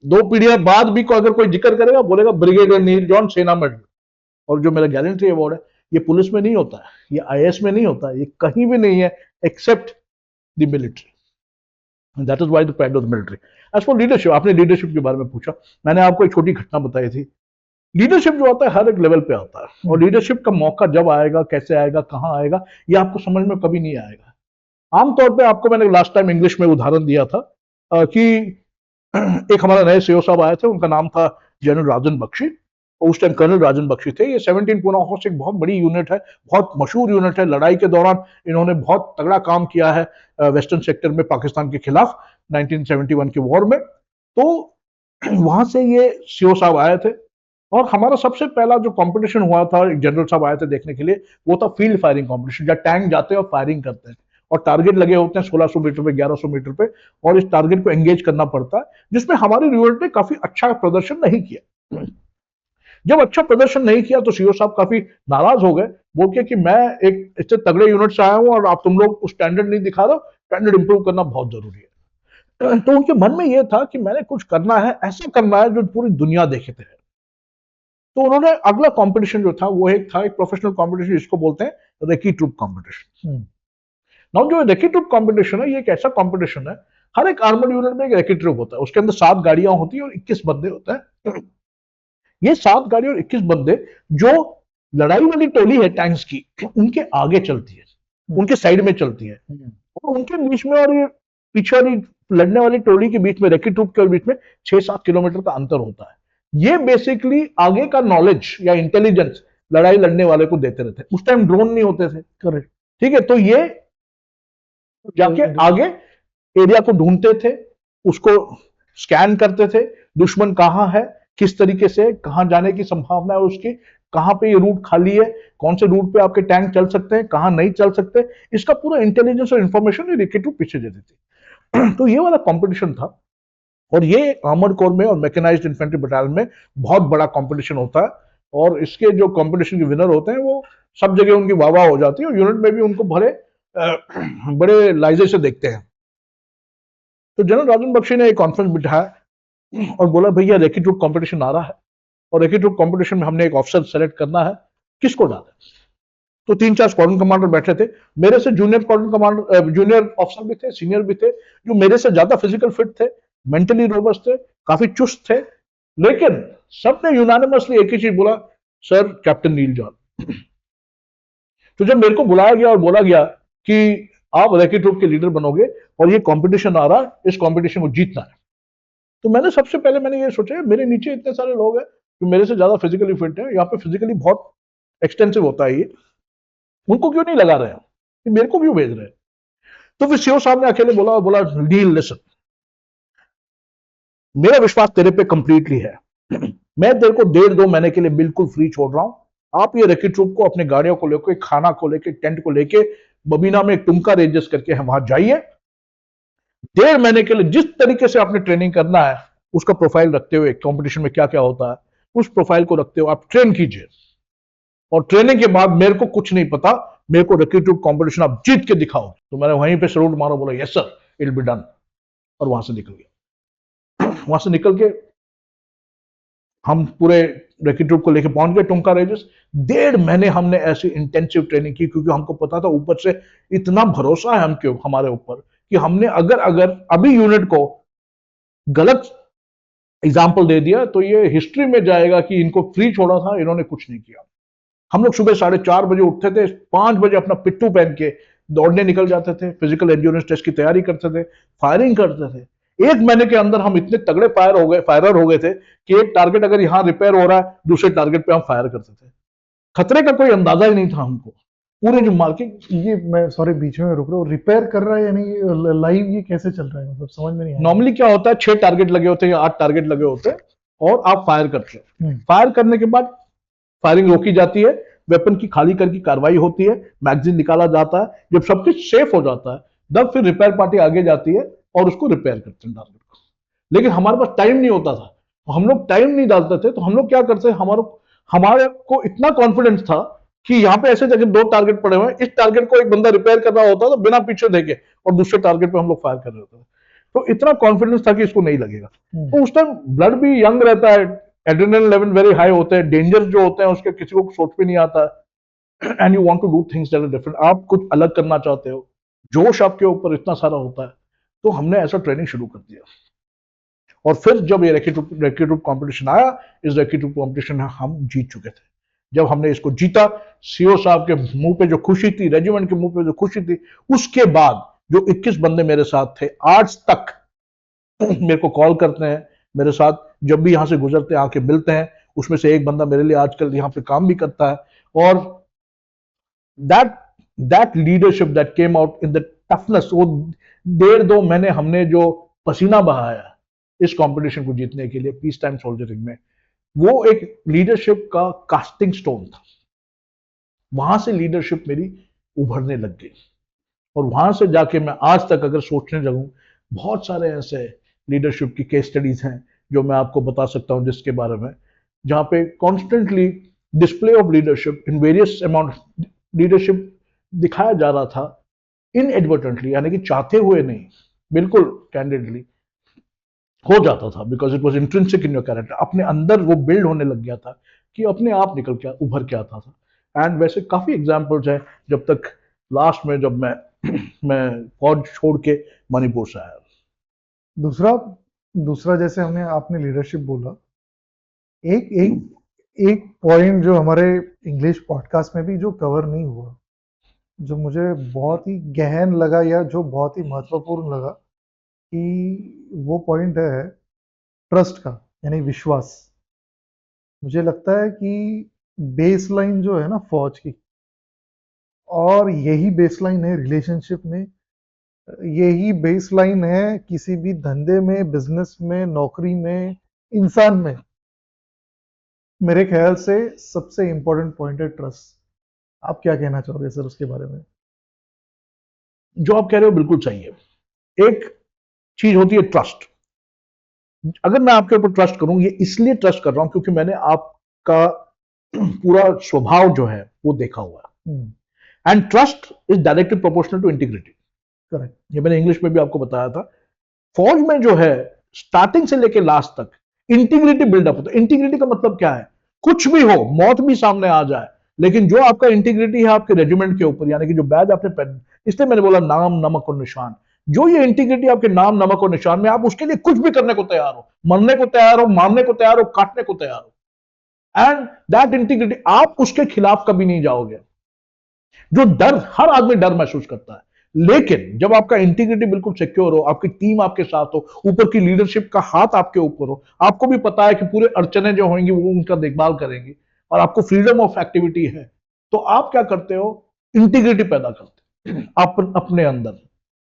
Speaker 2: 2 पीढ़ियां बाद भी अगर कोई जिक्र करेगा बोलेगा ब्रिगेडियर नील जॉन सेना में। और जो मेरा गैलेंट्री अवार्ड है, ये पुलिस में नहीं होता है, ये आईएएस में नहीं होता है, ये कहीं भी नहीं है except the military. That is why the pride of the military. As for leadership, आपने लीडरशिप के बारे में पूछा, मैंने आपको एक छोटी घटना बताई थी। लीडरशिप जो आता है हर एक लेवल पे आता है, और लीडरशिप का मौका जब आएगा, कैसे आएगा, कहां आएगा, ये आपको समझ में कभी नहीं आएगा। आमतौर पे आपको मैंने लास्ट टाइम इंग्लिश में उदाहरण दिया था कि एक हमारा नए सीओ साहब आए थे, उनका नाम था जनरल राजन बख्शी। उस टाइम कर्नल राजन बख्शी थे। ये 17 पूना हाउस एक बहुत बड़ी यूनिट है, बहुत मशहूर यूनिट है। लड़ाई के दौरान इन्होंने बहुत तगड़ा काम किया है वेस्टर्न सेक्टर में पाकिस्तान के खिलाफ 1971 के वॉर में। तो वहां से ये सीओ साहब आए थे, और हमारा सबसे पहला जो कंपटीशन हुआ था, जनरल साहब आए थे देखने के लिए, वो था फील्ड फायरिंग कंपटीशन, जहाँ टैंक जाते हैं और फायरिंग करते हैं, और टारगेट लगे होते हैं 1600 मीटर पे, 1100 मीटर पे, और इस टारगेट को एंगेज करना पड़ता है, जिसमें हमारी यूनिट ने काफी अच्छा प्रदर्शन नहीं किया। जब अच्छा प्रदर्शन नहीं किया तो सीओ साहब काफी नाराज हो गए, बोल के कि मैं एक इतने तगड़े यूनिट से आया हूं और आप तुम लोग उस स्टैंडर्ड नहीं दिखा रहे हो, स्टैंडर्ड इंप्रूव करना बहुत जरूरी है। तो उनके मन में यह था कि मैंने कुछ करना है, ऐसा करना है जो पूरी दुनिया देखे थे। तो उन्होंने अगला कंपटीशन जो था वो एक था, एक प्रोफेशनल कंपटीशन जिसको बोलते हैं रेकी ट्रूप कंपटीशन। नाउ जो रेकी ट्रूप कंपटीशन है, ये एक ऐसा कंपटीशन है, हर एक आर्मर्ड यूनिट में एक रेकी ट्रूप होता है, उसके अंदर 7 गाड़ियां होती है और 21 बंदे होते हैं। ये 7 गाड़ी और 21 बंदे जो लड़ाई वाली टोली है टैंक्स की, उनके आगे चलती है, उनके साइड में चलती है, और उनके बीच में और ये पीछे वाली लड़ने वाली टोली के बीच में, रेकी ट्रूप के बीच में 6-7 किलोमीटर का अंतर होता है। ये बेसिकली आगे का नॉलेज या इंटेलिजेंस लड़ाई लड़ने वाले को देते रहते हैं। उस टाइम ड्रोन नहीं होते थे, करेक्ट, ठीक है। तो ये जाके आगे एरिया को ढूंढते थे, उसको स्कैन करते थे, दुश्मन कहां है, किस तरीके से, कहां जाने की संभावना है उसकी, कहां पे ये रूट खाली है, कौन से रूट पे आपके टैंक चल सकते हैं, कहां नहीं चल सकते, इसका पूरा इंटेलिजेंस और इंफॉर्मेशन ये रेकी ट्रूप पीछे दे देती। तो ये वाला कंपटीशन था, और ये आर्मर्ड कोर में और मैकेनाइज्ड इन्फेंट्री बटालियन में बहुत बड़ा कंपटीशन होता है, और इसके जो कंपटीशन के विनर होते हैं वो सब जगह उनकी वाह वाह हो जाती है, और यूनिट में भी उनको बड़े लाइजे से देखते हैं। तो जनरल राजन बख्शी ने एक कॉन्फ्रेंस बिठाया और बोला, भैया रेकी ट्रूप कंपटीशन आ रहा है, और रेकी ट्रूप कंपटीशन में हमने एक ऑफिसर सेलेक्ट करना है, किसको डालें। तो 3-4 स्क्वाड्रन कमांडर बैठे थे, मेरे से junior squadron commander, junior officer भी थे, सीनियर भी थे, जो मेरे से ज्यादा फिजिकल फिट थे, मेंटली रोबस्ट थे, काफी चुस्त थे, लेकिन सबने यूनानिमसली एक ही चीज बोला, सर कैप्टन नील जॉन। तो जब मेरे को बुलाया गया और बोला गया कि आप रैकी ट्रूप के लीडर बनोगे और ये कंपटीशन आ रहा है, इस कंपटीशन को जीतना है, तो मैंने सबसे पहले मैंने ये सोचा, मेरे नीचे इतने सारे लोग हैं जो मेरे से ज्यादा फिजिकली फिट है, यहाँ पे फिजिकली बहुत एक्सटेंसिव होता है ये, उनको क्यों नहीं लगा रहे हैं, ये मेरे को क्यों भेज रहे हैं? तो फिर सीओ साहब ने अकेले बोला और बोला, नील लिसन, मेरा विश्वास तेरे पे कंप्लीटली है, मैं तेरे को 1.5-2 महीने के लिए बिल्कुल फ्री छोड़ रहा हूं, आप ये रैकी ट्रूप को अपने गाड़ियों को लेकर, खाना को लेकर, टेंट को लेके बबीना में टुमका रेंजर्स करके हम वहां जाइए, 1.5 महीने के लिए जिस तरीके से आपने ट्रेनिंग करना है उसका प्रोफाइल रखते हुए, कंपटीशन में क्या क्या होता है उस प्रोफाइल को रखते हुए आप ट्रेन कीजिए, और ट्रेनिंग के बाद मेरे को कुछ नहीं पता, मेरे को रैकी ट्रूप कंपटीशन आप जीत के दिखाओ। तो मैंने वहीं पे सलूट मारा, बोला yes sir it will be done, और वहां से निकल गया। वहां से निकल के हम पूरे रैकी ट्रूप को लेके पहुंच गए टुमका रेंजर्स। 1.5 महीने हमने ऐसी इंटेंसिव ट्रेनिंग की, क्योंकि हमको पता था, ऊपर से इतना भरोसा है हमके हमारे ऊपर कि हमने अगर अगर अभी यूनिट को गलत एग्जाम्पल दे दिया तो ये हिस्ट्री में जाएगा कि इनको फ्री छोड़ा था, इन्होंने कुछ नहीं किया। हम लोग सुबह 4:30 बजे उठते थे, 5 बजे अपना पिट्टू पहन के दौड़ने निकल जाते थे, फिजिकल एंड्योरेंस टेस्ट की तैयारी करते थे, फायरिंग करते थे। 1 महीने के अंदर हम इतने तगड़े फायरर हो गए थे कि एक टारगेट अगर यहां रिपेयर हो रहा है, दूसरे टारगेट पे हम फायर करते थे। खतरे का कोई अंदाजा ही नहीं था हमको। पूरे जो मार्केट,
Speaker 1: ये मैं सॉरी बीच में रुक रहा हूँ, रिपेयर कर रहा है यानी लाइव ये कैसे चल रहा है, मतलब समझ में नहीं आया।
Speaker 2: नॉर्मली क्या होता है, 6 टारगेट लगे होते हैं या 8 टारगेट लगे होते हैं और आप फायर करते हैं। फायर करने के बाद फायरिंग रोकी जाती है, वेपन की खाली करके कार्रवाई होती है, मैगजीन निकाला जाता है, जब सब कुछ सेफ हो जाता है तब फिर रिपेयर पार्टी आगे जाती है और उसको रिपेयर करते हैं टारगेट को। लेकिन हमारे पास टाइम नहीं होता था, हम लोग टाइम नहीं डालते थे, तो हम लोग क्या करते, हमारे को इतना कॉन्फिडेंस था कि यहाँ पे ऐसे जगह 2 टारगेट पड़े हुए हैं, इस टारगेट को एक बंदा रिपेयर कर रहा होता था बिना पीछे देखे, और दूसरे टारगेट पे हम लोग फायर कर रहे होते थे। तो इतना कॉन्फिडेंस था कि इसको नहीं लगेगा। तो उस टाइम ब्लड भी यंग रहता है, एड्रेनलिन लेवल वेरी हाई होते हैं, डेंजर जो होते हैं उसके किसी को सोच भी नहीं आता है, and you want to do things that are different, आप कुछ अलग करना चाहते हो, जोश आपके ऊपर इतना सारा होता है। तो हमने ऐसा ट्रेनिंग शुरू कर दिया, और फिर जब ये रैकी ट्रूप कंपटीशन आया, इस रैकी ट्रूप कंपटीशन में हम जीत चुके थे। जब हमने इसको जीता, सीओ साहब के मुंह पे जो खुशी थी, रेजिमेंट के मुंह पे जो खुशी थी, उसके बाद जो 21 बंदे मेरे साथ थे आज तक मेरे को कॉल करते हैं, मेरे साथ जब भी यहां से गुजरते हैं आके मिलते हैं। उसमें से एक बंदा मेरे लिए आजकल यहाँ पे काम भी करता है। और that leadership that came out in the toughness, वो 1.5-2 महीने हमने जो पसीना बहाया इस कंपटीशन को जीतने के लिए पीस टाइम सोल्जरिंग में, वो एक लीडरशिप का कास्टिंग स्टोन था। वहां से लीडरशिप मेरी उभरने लग गई, और वहां से जाके मैं आज तक अगर सोचने लगूं, बहुत सारे ऐसे लीडरशिप की केस स्टडीज हैं जो मैं आपको बता सकता हूं, जिसके बारे में जहां पे constantly display of leadership in various amount leadership दिखाया जा रहा था, इनएडवर्टेंटली, यानी कि चाहते हुए नहीं, बिल्कुल कैंडिडली हो जाता था, because it was intrinsic in your character, अपने अंदर वो बिल्ड होने लग गया था कि अपने आप निकल के उभर के आता था। एंड वैसे काफी एग्जाम्पल्स हैं, जब तक लास्ट में जब मैं फौज छोड़ के मणिपुर से आया।
Speaker 1: दूसरा जैसे हमने आपने लीडरशिप बोला, एक एक एक पॉइंट जो हमारे इंग्लिश पॉडकास्ट में भी जो कवर नहीं हुआ, जो मुझे बहुत ही गहन लगा या जो बहुत ही महत्वपूर्ण लगा, कि वो पॉइंट है ट्रस्ट का, यानी विश्वास। मुझे लगता है कि बेसलाइन जो है ना फौज की, और यही बेसलाइन है रिलेशनशिप में, यही बेसलाइन है किसी भी धंधे में, बिजनेस में, नौकरी में, इंसान में। मेरे ख्याल से सबसे इंपॉर्टेंट पॉइंट है ट्रस्ट। आप क्या कहना चाहोगे सर उसके बारे में?
Speaker 2: जो आप कह रहे हो बिल्कुल सही है। एक चीज होती है ट्रस्ट। अगर मैं आपके ऊपर ट्रस्ट करूं, ये इसलिए ट्रस्ट कर रहा हूं क्योंकि मैंने आपका पूरा स्वभाव जो है वो देखा हुआ है। And trust is directly proportional to integrity.
Speaker 1: Correct.
Speaker 2: ये मैंने इंग्लिश में भी आपको बताया था। फौज में जो है स्टार्टिंग से लेकर लास्ट तक इंटीग्रिटी बिल्डअप होता है। इंटीग्रिटी का मतलब क्या है? कुछ भी हो, मौत भी सामने आ जाए, लेकिन जो आपका इंटीग्रिटी है आपके रेजिमेंट के ऊपर, यानी कि जो बैज आपने पहन, इसलिए मैंने बोला नाम, नमक और निशान। जो ये इंटीग्रिटी आपके नाम नमक और निशान में, आप उसके लिए कुछ भी करने को तैयार हो, मरने को तैयार हो, मारने को तैयार हो, काटने को तैयार हो, एंड दैट इंटीग्रिटी, आप उसके खिलाफ कभी नहीं जाओगे। जो डर, हर आदमी डर महसूस करता है, लेकिन जब आपका इंटीग्रिटी बिल्कुल सिक्योर हो, आपकी टीम आपके साथ हो, ऊपर की लीडरशिप का हाथ आपके ऊपर हो, आपको भी पता है कि पूरे अड़चने जो होंगी वो उनका देखभाल करेंगी, और आपको फ्रीडम ऑफ एक्टिविटी है, तो आप क्या करते हो, इंटीग्रिटी पैदा करते हो अपने अंदर।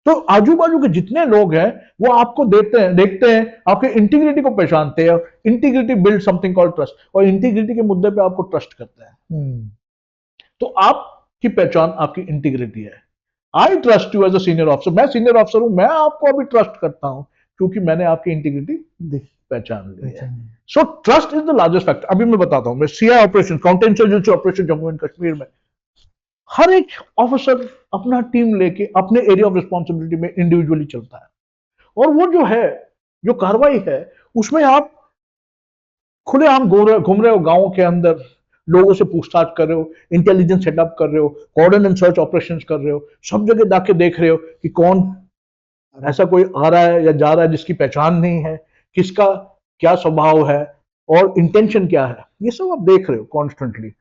Speaker 2: तो आजू बाजू के जितने लोग हैं वो आपको देते हैं, देखते हैं, आपके इंटीग्रिटी को पहचानते हैं। Integrity build something called trust, और इंटीग्रिटी के मुद्दे पे आपको ट्रस्ट करते हैं। तो आपकी पहचान आपकी इंटीग्रिटी है। I trust you as a senior officer, मैं सीनियर ऑफिसर हूं, मैं आपको अभी ट्रस्ट करता हूं क्योंकि मैंने आपकी इंटीग्रिटी पहचान ली है। So trust is the largest factor. अभी मैं बताता हूं, मैं CI operation, counter intelligence operation Jammu and Kashmir में, हर एक ऑफिसर अपना टीम लेके अपने एरिया ऑफ रिस्पॉन्सिबिलिटी में इंडिविजुअली चलता है, और वो जो है, जो कार्रवाई है, उसमें आप खुलेआम घूम रहे हो गांवों के अंदर, लोगों से पूछताछ कर रहे हो, इंटेलिजेंस सेटअप कर रहे हो, कॉर्डन एंड सर्च ऑपरेशंस कर रहे हो, सब जगह जाके देख रहे हो कि कौन ऐसा कोई आ रहा है या जा रहा है जिसकी पहचान नहीं है, किसका क्या स्वभाव है और इंटेंशन क्या है, ये सब आप देख रहे हो कॉन्स्टेंटली।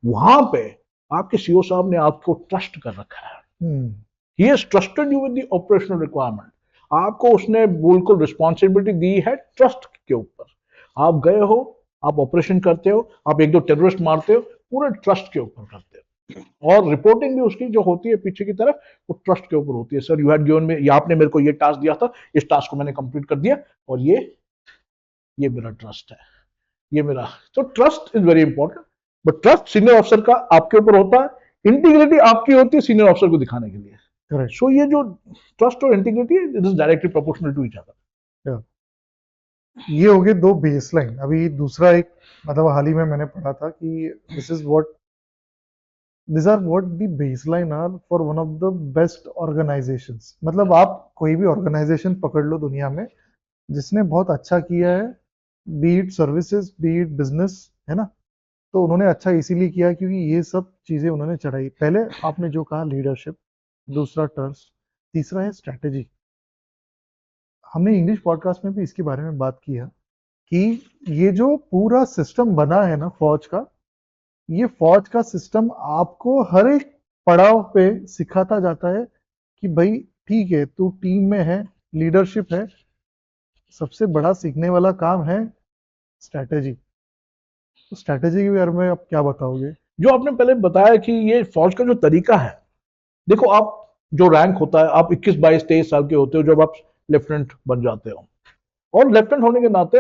Speaker 2: वहां पे आपके सीओ साहब ने आपको ट्रस्ट कर रखा है। He has trusted you with the operational requirement. आपको उसने बिल्कुल रिस्पॉन्सिबिलिटी दी है ट्रस्ट के ऊपर। आप गए हो, आप ऑपरेशन करते हो, आप एक दो टेररिस्ट मारते हो, पूरे ट्रस्ट के ऊपर करते हो, और रिपोर्टिंग भी उसकी जो होती है पीछे की तरफ, वो ट्रस्ट के ऊपर होती है। Sir, you had given me, आपने मेरे को ये टास्क दिया था, इस टास्क को मैंने कंप्लीट कर दिया, और ये मेरा ट्रस्ट है, ये मेरा। तो trust is very important, but trust senior officer का आपके ऊपर होता है, इंटीग्रिटी आपकी होती है सीनियर ऑफिसर को दिखाने के लिए। सो ये जो ट्रस्ट और integrity, it is directly proportional to each other.
Speaker 1: ये हो गए दो बेसलाइन। अभी दूसरा एक, मतलब हाल ही में मैंने पढ़ा था कि this are what the baseline are for one of the best organisations. मतलब आप कोई भी ऑर्गेनाइजेशन पकड़ लो दुनिया में जिसने बहुत अच्छा किया है, B it services, B it business, है ना, तो उन्होंने अच्छा इसीलिए किया क्योंकि ये सब चीजें उन्होंने चढ़ाई। पहले आपने जो कहा लीडरशिप, दूसरा ट्रस्ट, तीसरा है स्ट्रैटेजी। हमने इंग्लिश पॉडकास्ट में भी इसके बारे में बात की है कि ये जो पूरा सिस्टम बना है ना फौज का, ये फौज का सिस्टम आपको हर एक पड़ाव पे सिखाता जाता है कि भाई ठीक है, तू टीम में है, लीडरशिप है, सबसे बड़ा सीखने वाला काम है स्ट्रैटेजी। तो स्ट्रैटेजी के बारे में आप क्या बताओगे?
Speaker 2: जो आपने पहले बताया कि ये फौज का जो तरीका है, देखो, आप जो रैंक होता है, आप 21, 22, 23 साल के होते हो जब आप लेफ्टिनेंट बन जाते हो, और लेफ्टिनेंट होने के नाते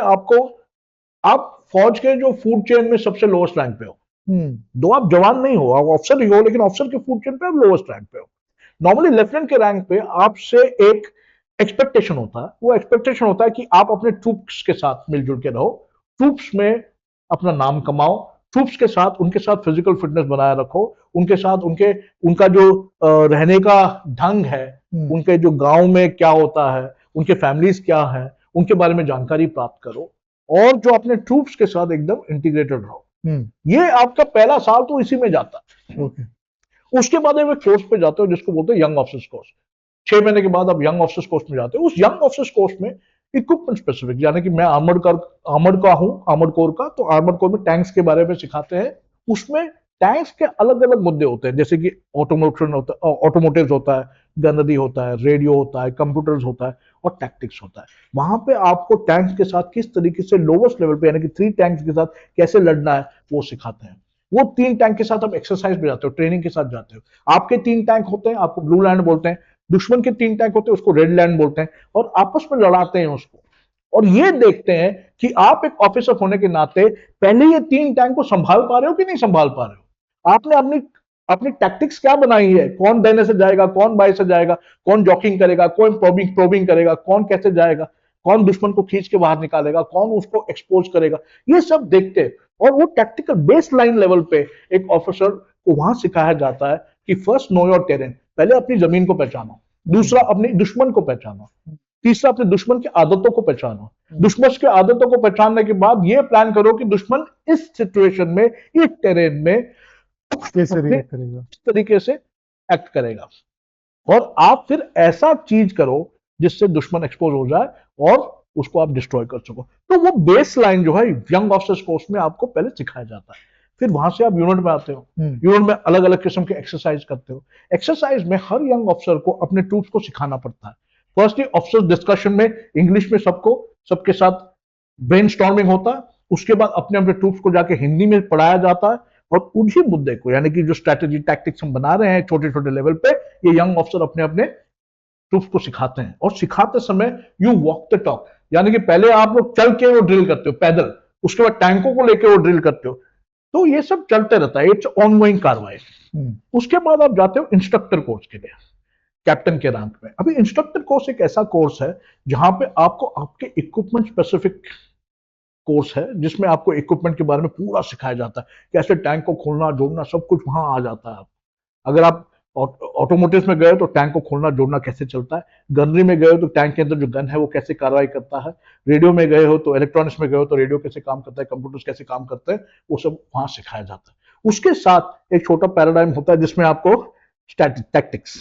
Speaker 2: आप फौज के जो फूड चेन में सबसे लोएस्ट रैंक पे हो। दो आप जवान नहीं हो, आप ऑफिसर ही हो, लेकिन ऑफिसर के फूड चेन पे आप लोएस्ट रैंक पे हो। नॉर्मली लेफ्टिनेंट के रैंक पे आपसे एक एक्सपेक्टेशन होता है, वो एक्सपेक्टेशन होता है कि आप अपने ट्रूप्स के साथ मिलजुल के रहो, ट्रूप्स में अपना नाम कमाओ, ट्रूप्स के साथ, उनके साथ फिजिकल फिटनेस बनाए रखो, उनके साथ उनका जो रहने का ढंग है, उनके जो गांव में क्या होता है, उनके फैमिलीज क्या है, उनके बारे में जानकारी प्राप्त करो, और जो अपने ट्रूप्स के साथ एकदम इंटीग्रेटेड रहो। ये आपका पहला साल तो इसी में जाता है। उसके बाद एक कोर्स पे जाते हो जिसको बोलते हैं यंग ऑफिसर्स कोर्स। 6 महीने के बाद आप यंग ऑफिसर्स कोर्स में जाते हो। उस यंग ऑफिसर्स कोर्स में इक्विपमेंट स्पेसिफिक, यानी कि मैं आर्मर्ड का हूं, आर्मर्ड कोर का, तो आर्मर्ड कोर में टैंक्स के बारे में सिखाते हैं। उसमें टैंक्स के अलग अलग मुद्दे होते हैं, जैसे कि ऑटोमोटिव्स होता है, गनरी होता है, रेडियो होता है, कंप्यूटर्स होता है, और टैक्टिक्स होता है। वहां पे आपको टैंक्स के साथ किस तरीके से लोवेस्ट लेवल पे, यानी कि 3 टैंक्स के साथ कैसे लड़ना है, वो सिखाते हैं। वो 3 टैंक के साथ आप एक्सरसाइज में जाते हो, ट्रेनिंग के साथ जाते हो। आपके 3 टैंक होते हैं, आपको ब्लू लैंड बोलते हैं, दुश्मन के 3 टैंक होते हैं, उसको रेड लैंड बोलते हैं, और आपस में लड़ाते हैं उसको। और ये देखते हैं कि आप एक ऑफिसर होने के नाते पहले ये 3 टैंक को संभाल पा रहे हो कि नहीं संभाल पा रहे हो। आपने अपनी अपनी टैक्टिक्स क्या बनाई है, कौन देने से जाएगा, कौन बाएं से जाएगा, कौन जॉकिंग करेगा, कौन प्रोबिंग करेगा, कौन कैसे जाएगा, कौन दुश्मन को खींच के बाहर निकालेगा, कौन उसको एक्सपोज करेगा, ये सब देखते हैं। और वो टैक्टिकल बेस लाइन लेवल पे एक ऑफिसर को वहां सिखाया जाता है कि फर्स्ट नो योर टेरेन, पहले अपनी जमीन को पहचानो, दूसरा अपने दुश्मन को पहचानो, तीसरा अपने दुश्मन की आदतों को पहचानो, दुश्मन की आदतों को पहचानने के बाद ये प्लान करो कि दुश्मन इस सिचुएशन में, इस टेरेन में
Speaker 1: कैसे रिएक्ट करेगा,
Speaker 2: इस तरीके से एक्ट करेगा। और आप फिर ऐसा चीज करो जिससे दुश्मन एक्सपोज हो जाए और उसको आप डिस्ट्रॉय कर सको। तो वो बेस लाइन जो है यंग ऑफिसर्स कोर्स में आपको पहले सिखाया जाता है। फिर वहां से आप यूनिट में आते हो, यूनिट में अलग अलग किस्म के एक्सरसाइज करते हो। एक्सरसाइज में हर यंग ऑफिसर को अपने ट्रूप्स को सिखाना पड़ता है। फर्स्टली ऑफिसर डिस्कशन में इंग्लिश में सबको सबके साथ ब्रेनस्टॉर्मिंग होता है। उसके बाद अपने अपने ट्रूप्स को जाके हिंदी में पढ़ाया जाता है और उसी मुद्दे को, यानी कि जो स्ट्रेटेजी टैक्टिक्स हम बना रहे हैं छोटे छोटे लेवल पे, ये यंग ऑफिसर अपने अपने ट्रूप्स को सिखाते हैं। और सिखाते समय यू वॉक द टॉक, यानी कि पहले आप लोग चल के वो ड्रिल करते हो पैदल, उसके बाद टैंकों को लेके वो ड्रिल करते हो। तो ये सब चलते रहता है, इट्स ऑनगोइंग कार्रवाई। उसके बाद आप जाते हो इंस्ट्रक्टर कोर्स के लिए, कैप्टन के रैंक में। अभी इंस्ट्रक्टर कोर्स एक ऐसा कोर्स है जहां पे आपको आपके इक्विपमेंट स्पेसिफिक कोर्स है, जिसमें आपको इक्विपमेंट के बारे में पूरा सिखाया जाता है, कैसे टैंक को खोलना जोड़ना सब कुछ वहां आ जाता है। अगर आप ऑटोमोटिव में गए तो टैंक को खोलना जोड़ना कैसे चलता है, गनरी में गए हो तो टैंक के अंदर जो गन है वो कैसे कार्रवाई करता है, रेडियो में गए हो तो इलेक्ट्रॉनिक्स में गए हो तो रेडियो कैसे काम करता है, कंप्यूटर्स कैसे काम करते हैं, वो सब वहां सिखाया जाता है। उसके साथ एक छोटा पैराडाइम होता है जिसमें आपको टैक्टिक्स,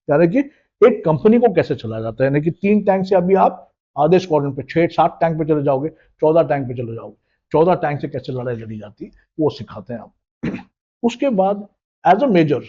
Speaker 2: यानी कि एक कंपनी को कैसे चलाया जाता है, यानी कि 3 टैंक से अभी आप आधे स्क्वाड्रन पे 6-7 टैंक पे चले जाओगे, 14 टैंक पे चले जाओगे, 14 टैंक से कैसे लड़ाई लड़ी जाती है वो सिखाते हैं आप। उसके बाद एज अ मेजर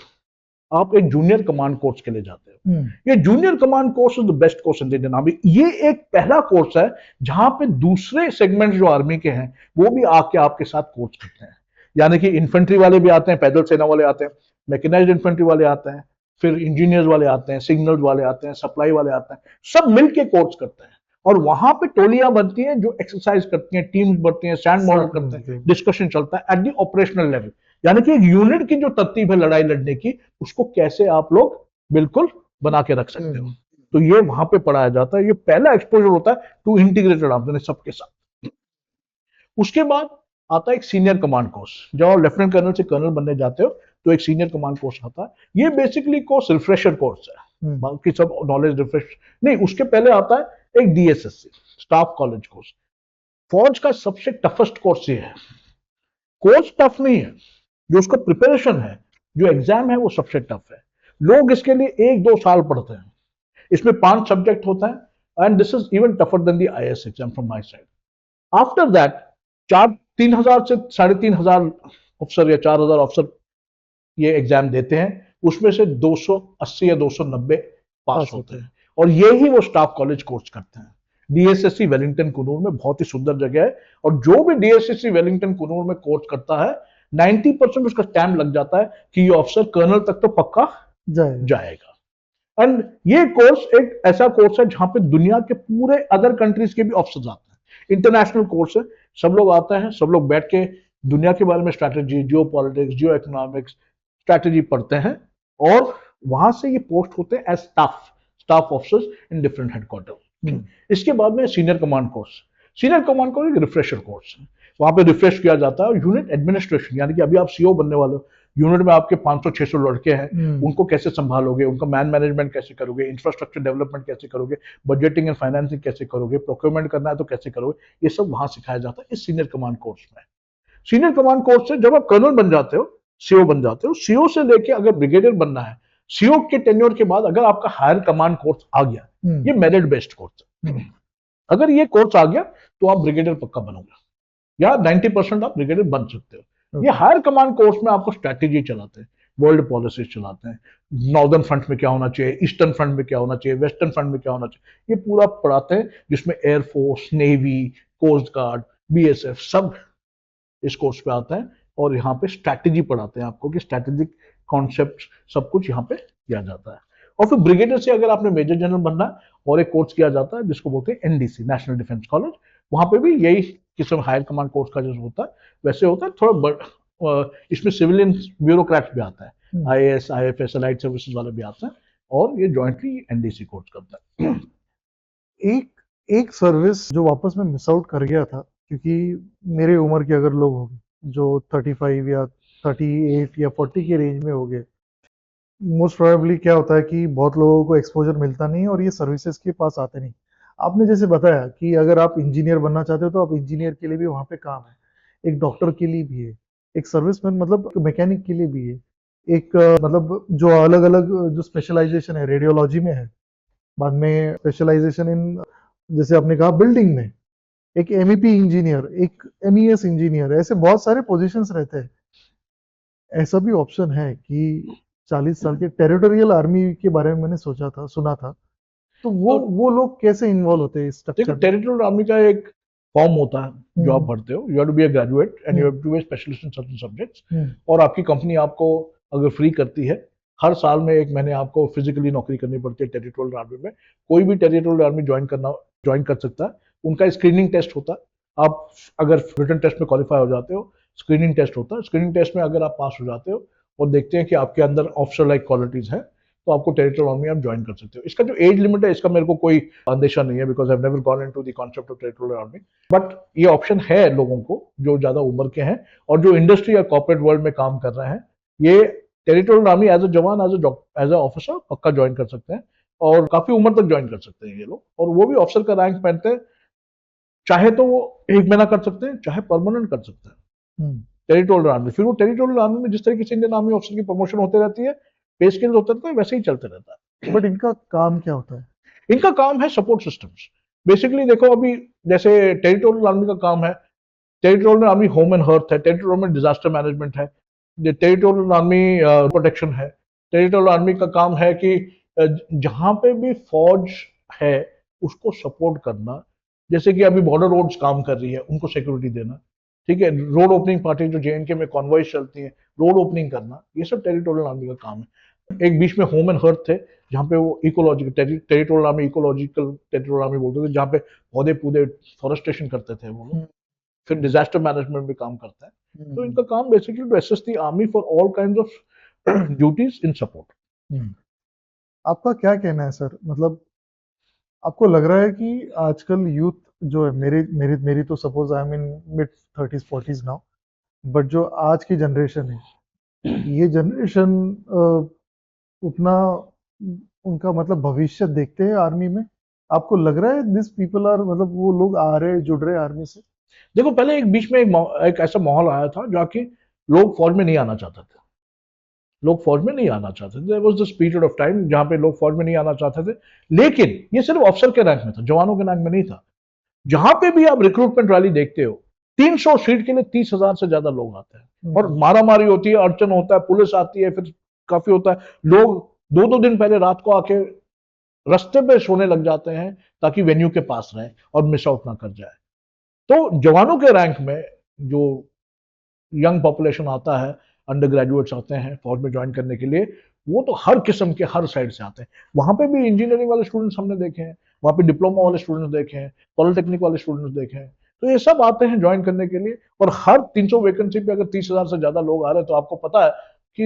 Speaker 2: आप एक जूनियर कमांड कोर्स के लिए जाते हो। ये junior command course is the best course in Indian army. ये एक पहला कोर्स है जहां पे दूसरे सेगमेंट जो आर्मी के हैं वो भी आके आपके साथ कोर्स करते हैं, यानी कि इन्फेंट्री वाले भी आते हैं, पैदल सेना वाले आते हैं, मैकेनाइज्ड इन्फेंट्री वाले आते हैं, फिर इंजीनियर्स वाले आते हैं, सिग्नल वाले आते हैं, सप्लाई वाले आते हैं, सब मिलके कोर्स करते हैं। और वहां पे टोलियां बनती हैं जो एक्सरसाइज करती हैं, टीम्स बनती हैं, स्टैंड मॉडल करते हैं, डिस्कशन चलता है एट द ऑपरेशनल लेवल, यानी कि एक यूनिट की जो तरतीब है लड़ाई लड़ने की, उसको कैसे आप लोग बिल्कुल बना के रख सकते हो। तो ये वहां पे पढ़ाया जाता है। ये पहला एक्सपोजर होता है टू इंटीग्रेटेड आर्मी सबके साथ। उसके बाद आता है एक सीनियर कमांड कोर्स। जब आप लेफ्टिनेंट कर्नल से कर्नल बनने जाते हो तो एक सीनियर कमांड कोर्स आता है। ये बेसिकली कोर्स रिफ्रेशर कोर्स है, बाकी सब नॉलेज रिफ्रेश नहीं। उसके पहले आता है एक डीएसएससी स्टाफ कॉलेज कोर्स। फौज का सबसे टफेस्ट कोर्स ये है। कोर्स टफ नहीं है, जो उसका प्रिपरेशन है, जो एग्जाम है वो सबसे टफ है। लोग इसके लिए 1-2 साल पढ़ते हैं। इसमें 5 सब्जेक्ट होता है and this is even tougher than the IAS exam from my side. After that 3,000 से 3,500 अफसर या 4,000 अफसर ये एग्जाम देते हैं। उसमें से 280 या 290 पास होते हैं और यही वो स्टाफ कॉलेज कोर्स करते हैं। डीएसएससी वेलिंगटन कुनूर में बहुत ही सुंदर जगह है और जो भी डीएसएससी वेलिंगटन कुनूर में कोर्स करता है 90% उसका स्टैम्प लग जाता है कि ये ऑफिसर कर्नल तक तो पक्का जाएगा। एंड ये कोर्स एक ऐसा कोर्स है जहां पे दुनिया के पूरे अदर कंट्रीज के भी ऑफिसर्स आते हैं। इंटरनेशनल कोर्स है, सब लोग आते हैं, सब लोग बैठ के दुनिया के बारे में strategy, geo politics, geo economics, strategy पढ़ते हैं और वहां से ये पोस्ट होते हैं as staff officers in different headquarter. इसके बाद में senior command course. Senior command course एक रिफ्रेशर कोर्स है, वहां पे रिफ्रेश किया जाता है। और यूनिट एडमिनिस्ट्रेशन, यानी कि अभी आप सीओ बनने वाले हो, यूनिट में आपके 500-600 लड़के हैं, उनको कैसे संभालोगे, उनका मैनेजमेंट कैसे करोगे, इंफ्रास्ट्रक्चर डेवलपमेंट कैसे करोगे, बजटिंग एंड फाइनेंसिंग कैसे करोगे, प्रोक्योरमेंट करना है तो कैसे करोगे, ये सब वहां सिखाया जाता है इस सीनियर कमांड कोर्स में। सीनियर कमांड कोर्स से जब आप कर्नल बन जाते हो, सीओ बन जाते हो, सीओ से लेके अगर ब्रिगेडियर बनना है, सीओ के टेन्योर के बाद अगर आपका हायर कमांड कोर्स आ गया, ये मेरिट बेस्ड कोर्स है। अगर ये कोर्स आ गया तो आप ब्रिगेडियर पक्का बनोगे या 90% आप ब्रिगेडियर बन सकते हो। ये हायर कमांड कोर्स में आपको स्ट्रैटेजी चलाते हैं, वर्ल्ड पॉलिसीज चलाते हैं, नॉर्दर्न फ्रंट में क्या होना चाहिए, ईस्टर्न फ्रंट में क्या होना चाहिए, वेस्टर्न फ्रंट में क्या होना चाहिए, ये पूरा पढ़ाते हैं, जिसमें air force, navy, coast guard, BSF सब इस कोर्स पे आता है। और यहाँ पे स्ट्रैटेजी पढ़ाते हैं आपको कि स्ट्रैटेजिक कॉन्सेप्ट सब कुछ यहाँ पे किया जाता है। और फिर ब्रिगेडियर से अगर आपने मेजर जनरल बनना है और एक कोर्स किया जाता है जिसको बोलते हैं एनडीसी, नेशनल डिफेंस कॉलेज। वहां पे भी यही किस्म हायर कमांड कोर्स का जैसे होता है वैसे होता है, थोड़ा इसमें सिविलियन ब्यूरोक्रेट्स भी आता है, आईएएस, आईएफएस, अलाइड सर्विसेज वाले भी आते हैं और ये जॉइंटली एनडीसी कोर्स करता है।
Speaker 1: एक सर्विस जो वापस में मिस आउट कर गया था, क्योंकि मेरे उम्र के अगर लोग होंगे जो 35 या 38 या 40 के रेंज में हो गए, मोस्ट प्रोबेबली क्या होता है कि बहुत लोगों को एक्सपोजर मिलता नहीं और ये सर्विसेज के पास आते नहीं। आपने जैसे बताया कि अगर आप इंजीनियर बनना चाहते हो तो आप इंजीनियर के लिए भी वहाँ पे काम है, एक डॉक्टर के लिए भी है, एक सर्विसमैन मतलब मैकेनिक के लिए भी है, एक मतलब जो अलग अलग जो स्पेशलाइजेशन है, रेडियोलॉजी में है, बाद में स्पेशलाइजेशन इन, जैसे आपने कहा बिल्डिंग में, एक एमईपी इंजीनियर, एक एमईएस इंजीनियर, ऐसे बहुत सारे पोजीशंस रहते हैं। ऐसा भी ऑप्शन है कि 40 साल के टेरिटोरियल आर्मी के बारे में मैंने सोचा था, सुना था, तो
Speaker 2: तो
Speaker 1: वो लोग कैसे इन्वॉल्व होते हैं इस
Speaker 2: देखो,
Speaker 1: स्ट्रक्चर में?
Speaker 2: टेरिटोरियल आर्मी का एक फॉर्म होता है जो आप
Speaker 1: हम्म
Speaker 2: भरते हो। You have to be a graduate and you
Speaker 1: hmm
Speaker 2: have to be specialist in certain subjects.
Speaker 1: हम्म
Speaker 2: और आपकी कंपनी आपको अगर फ्री करती है, हर साल में 1 महीने आपको फिजिकली नौकरी करनी पड़ती है टेरिटोरियल आर्मी में। कोई भी टेरिटोरियल आर्मी ज्वाइन कर सकता है। उनका स्क्रीनिंग टेस्ट होता है। आप अगर रिटन टेस्ट में क्वालिफाई हो जाते हो, स्क्रीनिंग टेस्ट होता है। स्क्रीनिंग टेस्ट में अगर आप पास हो जाते हो और देखते हैं कि आपके अंदर ऑफिसर लाइक क्वालिटीज हैं, तो आपको टेरिटोरियल आर्मी आप ज्वाइन कर सकते हो। इसका जो एज लिमिट है, इसका मेरे को कोई अंदेशा नहीं है, because I have never gone into the concept of territorial army. But ये ऑप्शन है लोगों को जो ज्यादा उम्र के हैं और जो इंडस्ट्री या कॉर्पोरेट वर्ल्ड में काम कर रहे हैं। ये टेरिटोरियल आर्मी एज अ जवान, एज अ ऑफिसर पक्का ज्वाइन कर सकते हैं और काफी उम्र तक ज्वाइन कर सकते हैं ये लोग। और वो भी ऑफिसर का रैंक पहनते हैं। चाहे तो वो 1 महीना कर सकते हैं, चाहे परमानेंट कर सकते हैं
Speaker 1: हम्म
Speaker 2: टेरिटोरियल आर्मी। फिर वो टेरिटोरियल आर्मी में जिस तरीके से इंडियन आर्मी ऑफिसर की प्रमोशन होती रहती है, पे स्केल होते रहते हैं, वैसे ही चलते रहता है।
Speaker 1: बट इनका काम क्या होता है?
Speaker 2: इनका काम है सपोर्ट सिस्टम्स। बेसिकली देखो, अभी जैसे टेरिटोरियल आर्मी का काम है, territorial army home and hearth है, टेरिटोरियल आर्मी डिजास्टर मैनेजमेंट है, टेरिटोरियल आर्मी प्रोटेक्शन है। टेरिटोरियल आर्मी का काम है कि जहां पे भी फौज है उसको सपोर्ट करना। जैसे कि अभी बॉर्डर रोड्स काम कर रही है, उनको सिक्योरिटी देना। ठीक है, रोड ओपनिंग पार्टी जो जेएनके में कॉन्वॉइस चलती है, रोड ओपनिंग करना, ये सब टेरिटोरियल आर्मी का काम है। एक बीच में होम एंड हर्थ थे, जहाँ पे वो ecological territorial army, ecological territorial army बोलते थे, जहाँ पे पौधे पूधे फॉरेस्टेशन करते थे वो लोग।
Speaker 1: हम्म
Speaker 2: फिर डिजास्टर मैनेजमेंट भी काम करता है। तो
Speaker 1: हम्म
Speaker 2: इनका काम basically to assist the army for all kind of duties in support.
Speaker 1: हम्म। आपका क्या कहना है सर, मतलब आपको लग रहा है कि आजकल यूथ जो है, मेरी मेरी मेरी तो suppose I am in mid 30s 40s now, but जो आज की जनरेशन है, ये जनरेशन उतना उनका मतलब भविष्य देखते हैं आर्मी में? आपको लग रहा है दिस पीपल आर, मतलब वो लोग आ रहे हैं, जुड़ रहे हैं आर्मी से?
Speaker 2: देखो, पहले एक बीच में एक ऐसा माहौल आया था जहाँ की लोग फौज में नहीं आना चाहते थे। लोग फौज में नहीं आना चाहते थे। There was this period of time जहाँ पे लोग फौज में नहीं आना चाहते थे। लेकिन ये सिर्फ अफसर के रैंक में था, जवानों के रैंक में नहीं था। जहां पे भी आप रिक्रूटमेंट रैली देखते हो, 300 सीट के लिए 30,000 से ज्यादा लोग आते हैं और
Speaker 1: हम्म
Speaker 2: मारा मारी होती है, अड़चन होता है, पुलिस आती है, फिर काफी होता है। लोग 2-2 दिन पहले रात को आके रास्ते पे सोने लग जाते हैं ताकि वेन्यू के पास रहें और मिस आउट ना कर जाए। तो जवानों के रैंक में जो यंग पॉपुलेशन आता है, अंडर ग्रेजुएट्स आते हैं फौज में ज्वाइन करने के लिए, वो तो हर किस्म के, हर साइड से आते हैं। वहां पे भी इंजीनियरिंग वाले स्टूडेंट्स हमने देखे हैं, वहां पे डिप्लोमा वाले स्टूडेंट्स देखे हैं, पॉलिटेक्निक वाले स्टूडेंट्स देखे हैं। तो ये सब आते हैं ज्वाइन करने के लिए। और हर 300 वैकेंसी पे अगर 30,000 से ज्यादा लोग आ रहे हैं, तो आपको पता है कि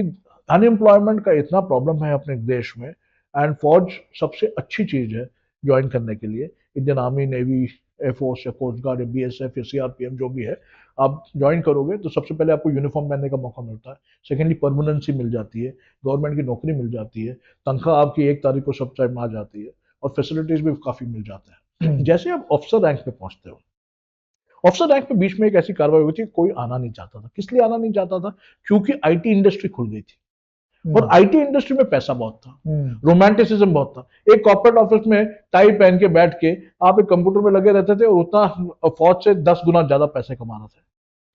Speaker 2: अनएम्प्लॉयमेंट का इतना प्रॉब्लम है अपने देश में। एंड फौज सबसे अच्छी चीज है ज्वाइन करने के लिए। इंडियन आर्मी, नेवी, एयरफोर्स या कोस्ट गार्ड या बीएसएफ या सीआरपीएफ जो भी है, आप ज्वाइन करोगे तो सबसे पहले आपको यूनिफॉर्म पहनने का मौका मिलता है। सेकेंडली परमानेंसी मिल जाती है, गवर्नमेंट की नौकरी मिल जाती है, तनख्वाह आपकी 1 तारीख को सब टाइम आ जाती है और फैसिलिटीज भी काफी मिल जाते हैं। जैसे आप ऑफिसर रैंक पे पहुंचते हो, ऑफिसर रैंक पे बीच में एक ऐसी कार्रवाई हुई थी, कोई आना नहीं चाहता था। किस लिए आना नहीं चाहता था? क्योंकि आईटी इंडस्ट्री खुल गई थी और
Speaker 1: हम्म
Speaker 2: आईटी इंडस्ट्री में पैसा बहुत था,
Speaker 1: हम्म
Speaker 2: रोमांटिसिज्म बहुत था। एक कॉर्पोरेट ऑफिस में टाई पहन के बैठ के आप एक कंप्यूटर में लगे रहते थे और उतना फौज से 10 गुना ज्यादा पैसे कमा रहे थे।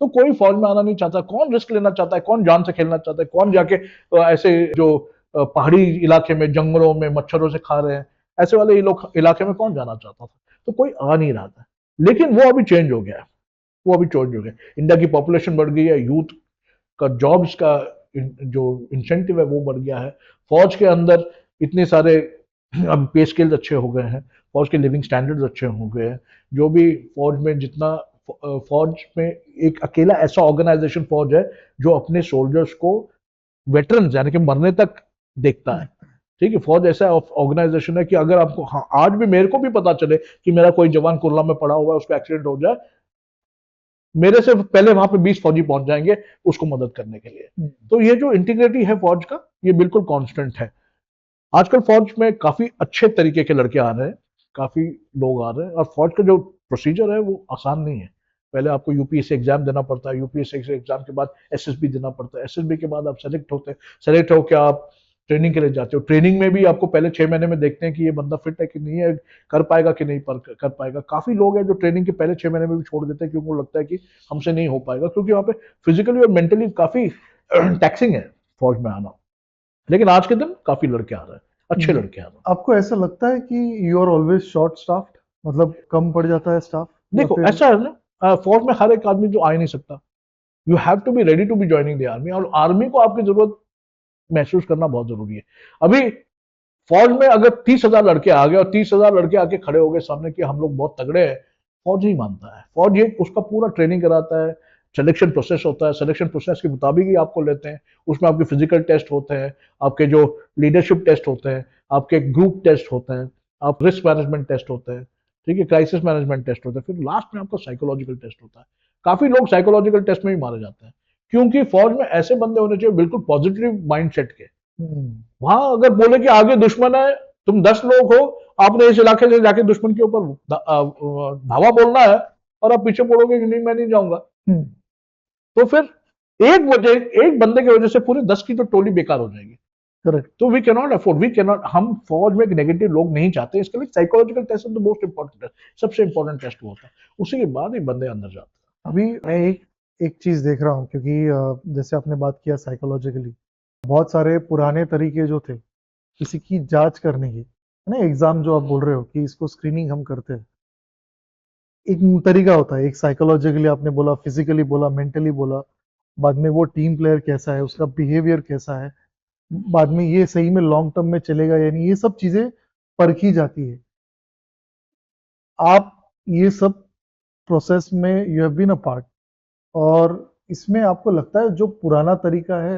Speaker 2: तो कोई फौज में आना नहीं चाहता। कौन रिस्क लेना चाहता है? कौन जान से खेलना चाहता है? कौन जाके ऐसे जो पहाड़ी इलाके में, जंगलों में मच्छरों से खा रहे हैं, ऐसे वाले इलाके में कौन जाना चाहता था? तो कोई आ नहीं रहा था। लेकिन वो अभी चेंज हो गया है। वो अभी चेंज हो गया। इंडिया की पॉपुलेशन बढ़ गई है, यूथ का जॉब्स का जो इंसेंटिव है वो बढ़ गया है। फौज के अंदर इतने सारे अब पे स्केल्स अच्छे हो गए हैं, फौज के लिविंग स्टैंडर्ड्स अच्छे हो गए हैं। जो भी फौज में जितना फौज में एक अकेला ऐसा ऑर्गेनाइजेशन फौज है जो अपने सोल्जर्स को वेटरन्स यानी कि मरने तक देखता है। ठीक है, फौज ऐसा ऑर्गेनाइजेशन है कि अगर आपको, हाँ, आज भी मेरे को भी पता चले कि मेरा कोई जवान कुर्ला में पड़ा हुआ है, उसका एक्सीडेंट हो जाए, मेरे से पहले वहां पे 20 फौजी पहुंच जाएंगे उसको मदद करने के लिए। तो ये जो इंटीग्रिटी है फौज का, ये बिल्कुल कांस्टेंट है। आजकल फौज में काफी अच्छे तरीके के लड़के आ रहे हैं, काफी लोग आ रहे हैं और फौज का जो प्रोसीजर है वो आसान नहीं है। पहले आपको यूपीएससी एग्जाम देना पड़ता है, यूपीएससी एग्जाम के बाद एसएसबी देना पड़ता है, एसएसबी के बाद आप सेलेक्ट होते हैं, सेलेक्ट होकर आप ट्रेनिंग के लिए जाते हो। ट्रेनिंग में भी आपको पहले 6 महीने में देखते हैं कि ये बंदा फिट है कि नहीं है, कर पाएगा कि नहीं कर पाएगा। काफी लोग हैं जो ट्रेनिंग के पहले 6 महीने में भी छोड़ देते हैं क्योंकि उनको लगता है कि हमसे नहीं हो पाएगा, क्योंकि वहाँ पे फिजिकली और मेंटली काफी टैक्सिंग है फौज में आना। लेकिन आज के दिन काफी लड़के आ रहे हैं, अच्छे लड़के आ रहे हैं।
Speaker 1: आपको ऐसा लगता है कि you are always short staffed, मतलब कम पड़ जाता है स्टाफ?
Speaker 2: देखो ऐसा है ना, फौज में हर एक आदमी जो आ ही नहीं सकता, you have to be ready to be joining the army, और आर्मी को आपकी जरूरत महसूस करना बहुत जरूरी है। अभी फौज में अगर 30,000 लड़के आ गए और 30,000 लड़के आके खड़े हो गए सामने कि हम लोग बहुत तगड़े हैं, फौज ही मानता है। फौज ये उसका पूरा ट्रेनिंग कराता है, सिलेक्शन प्रोसेस होता है, सिलेक्शन प्रोसेस के मुताबिक ही आपको लेते हैं। उसमें आपके फिजिकल टेस्ट होते हैं, आपके जो लीडरशिप टेस्ट होते हैं, आपके ग्रुप टेस्ट होते हैं, आप रिस्क मैनेजमेंट टेस्ट होते हैं, ठीक है, क्राइसिस मैनेजमेंट टेस्ट होता है, फिर लास्ट में आपका साइकोलॉजिकल टेस्ट होता है। काफी लोग साइकोलॉजिकल टेस्ट में ही मारे जाते हैं, क्योंकि फौज में ऐसे बंदे होने चाहिए बिल्कुल पॉजिटिव माइंडसेट के। वहां अगर बोले कि आगे दुश्मन है, तुम 10 लोग हो, आपने इस इलाके से जाके दुश्मन के ऊपर धावा बोलना है और आप पीछे पड़ोगे कि नहीं मैं नहीं जाऊंगा, तो फिर एक बंदे की वजह से पूरे 10 की तो टोली बेकार हो जाएगी।
Speaker 1: करेक्ट।
Speaker 2: तो वी कैनॉट अफोर्ड, हम फौज में नेगेटिव लोग नहीं चाहते। इसके लिए psychological test the most important test, सबसे इंपॉर्टेंट टेस्ट होता है, उसी के बाद ही बंदे अंदर जाते हैं।
Speaker 1: अभी मैं एक चीज देख रहा हूँ, क्योंकि जैसे आपने बात किया साइकोलॉजिकली, बहुत सारे पुराने तरीके जो थे किसी की जांच करने की, है ना, एग्जाम जो आप बोल रहे हो कि इसको स्क्रीनिंग हम करते हैं, एक तरीका होता है, एक साइकोलॉजिकली आपने बोला, फिजिकली बोला, मेंटली बोला, बाद में वो टीम प्लेयर कैसा है, उसका बिहेवियर कैसा है, बाद में ये सही में लॉन्ग टर्म में चलेगा यानी, ये सब चीजें परखी जाती है। आप ये सब प्रोसेस में you have been a part, और इसमें आपको लगता है जो पुराना तरीका है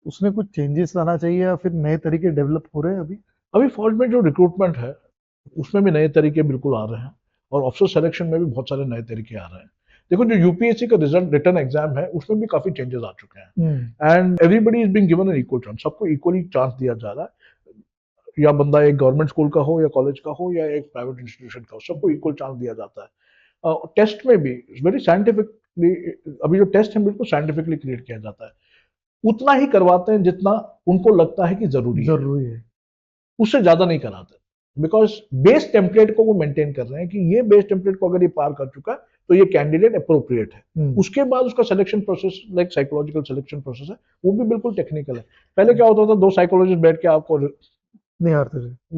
Speaker 1: उसमें कुछ चेंजेस लाना चाहिए या फिर नए तरीके डेवलप हो रहे हैं
Speaker 2: अभी फौज में जो रिक्रूटमेंट है उसमें भी नए तरीके बिल्कुल आ रहे हैं, और ऑफिसर सिलेक्शन में भी बहुत सारे नए तरीके आ रहे हैं। देखो जो यूपीएससी का रिजल्ट रिटर्न एग्जाम है उसमें भी काफी चेंजेस आ चुके हैं, and everybody is being given an equal chance, सबको इक्वली चांस दिया जा रहा है, या बंदा एक गवर्नमेंट स्कूल का हो या कॉलेज का हो या एक प्राइवेट इंस्टीट्यूशन का हो, सबको इक्वल चांस दिया जाता है। टेस्ट में भी वेरी साइंटिफिकली, अभी जो टेस्ट है बिल्कुल साइंटिफिकली क्रिएट किया जाता है, उतना ही करवाते हैं जितना उनको लगता है कि जरूरी है, उससे ज्यादा नहीं कराते, बिकॉज बेस टेम्पलेट को वो मेंटेन कर रहे हैं कि ये बेस टेम्पलेट को अगर ये पार कर चुका है तो ये कैंडिडेट अप्रोप्रिएट है। उसके बाद उसका selection process, like psychological selection process है, वो भी बिल्कुल टेक्निकल है। पहले क्या होता था, 2 साइकोलॉजिस्ट बैठ के आपको
Speaker 1: नहीं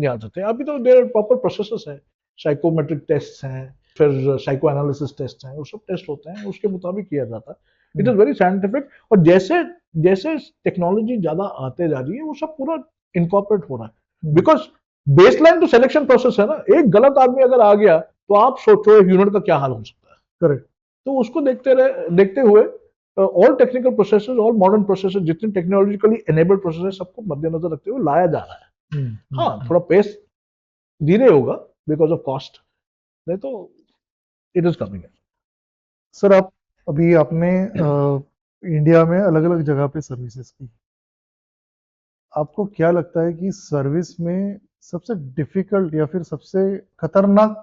Speaker 1: आते थे।
Speaker 2: अभी तो देयर प्रॉपर प्रोसेसेस है, साइकोमेट्रिक टेस्ट हैं, फिर साइको एनालिसिस टेस्ट हैं, वो सब टेस्ट होते हैं, उसके मुताबिक किया जाता है। इट इज वेरी साइंटिफिक, और जैसे जैसे टेक्नोलॉजी ज्यादा आते जा रही है वो सब पूरा इनकॉर्पोरेट हो रहा है, बिकॉज बेसलाइन तो सिलेक्शन प्रोसेस है ना। एक गलत आदमी अगर आ गया तो आप सोचो एक यूनिट का क्या हाल हो सकता है।
Speaker 1: करेक्ट।
Speaker 2: तो उसको देखते हुए all technical processes, all modern processes, जितने टेक्नोलॉजिकली एनेबल्ड प्रोसेस है, सबको मद्देनजर रखते हुए लाया जा रहा है। हाँ, थोड़ा पेस धीरे होगा बिकॉज ऑफ कॉस्ट, नहीं तो इट इज कमिंग।
Speaker 1: सर आप अभी आपने इंडिया में अलग अलग जगह पे सर्विसेज की, आपको क्या लगता है कि सर्विस में सबसे डिफिकल्ट या फिर सबसे खतरनाक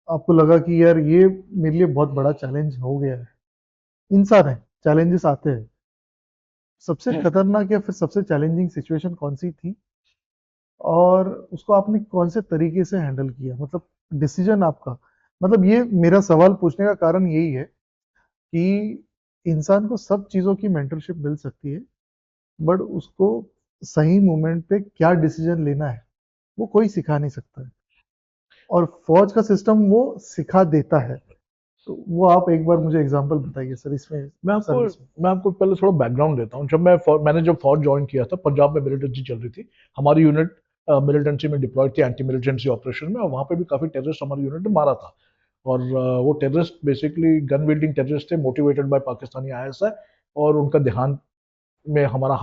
Speaker 1: आपको लगा कि यार ये मेरे लिए बहुत बड़ा चैलेंज हो गया है? इंसान है, चैलेंजेस आते हैं, सबसे खतरनाक या फिर सबसे चैलेंजिंग सिचुएशन कौन सी थी, और उसको आपने कौन से तरीके से हैंडल किया, मतलब डिसीजन आपका, मतलब ये मेरा सवाल पूछने का कारण यही है कि इंसान को सब चीज़ों की मेंटरशिप मिल सकती है, बट उसको सही मोमेंट पे क्या डिसीजन लेना है वो कोई सिखा नहीं सकता है, और फौज का सिस्टम वो सिखा देता है। तो वो आप एक बार मुझे एग्जांपल बताइए सर इसमें।
Speaker 2: मैं आपको पहले थोड़ा बैकग्राउंड देता हूँ। मैंने जब फौज ज्वाइन किया था, पंजाब में मिलिटेंसी चल रही थी, हमारी यूनिट मिलिटेंसी में डिप्लॉयड थी, एंटी मिलिटेंसी ऑपरेशन में, और वहाँ पे भी काफी टेररिस्ट हमारी यूनिट ने मारा था। और वो टेररिस्ट बेसिकली गन विल्डिंग टेररिस्ट थे, मोटिवेटेड बाय पाकिस्तानी ISI, और उनका देहांत में हमारा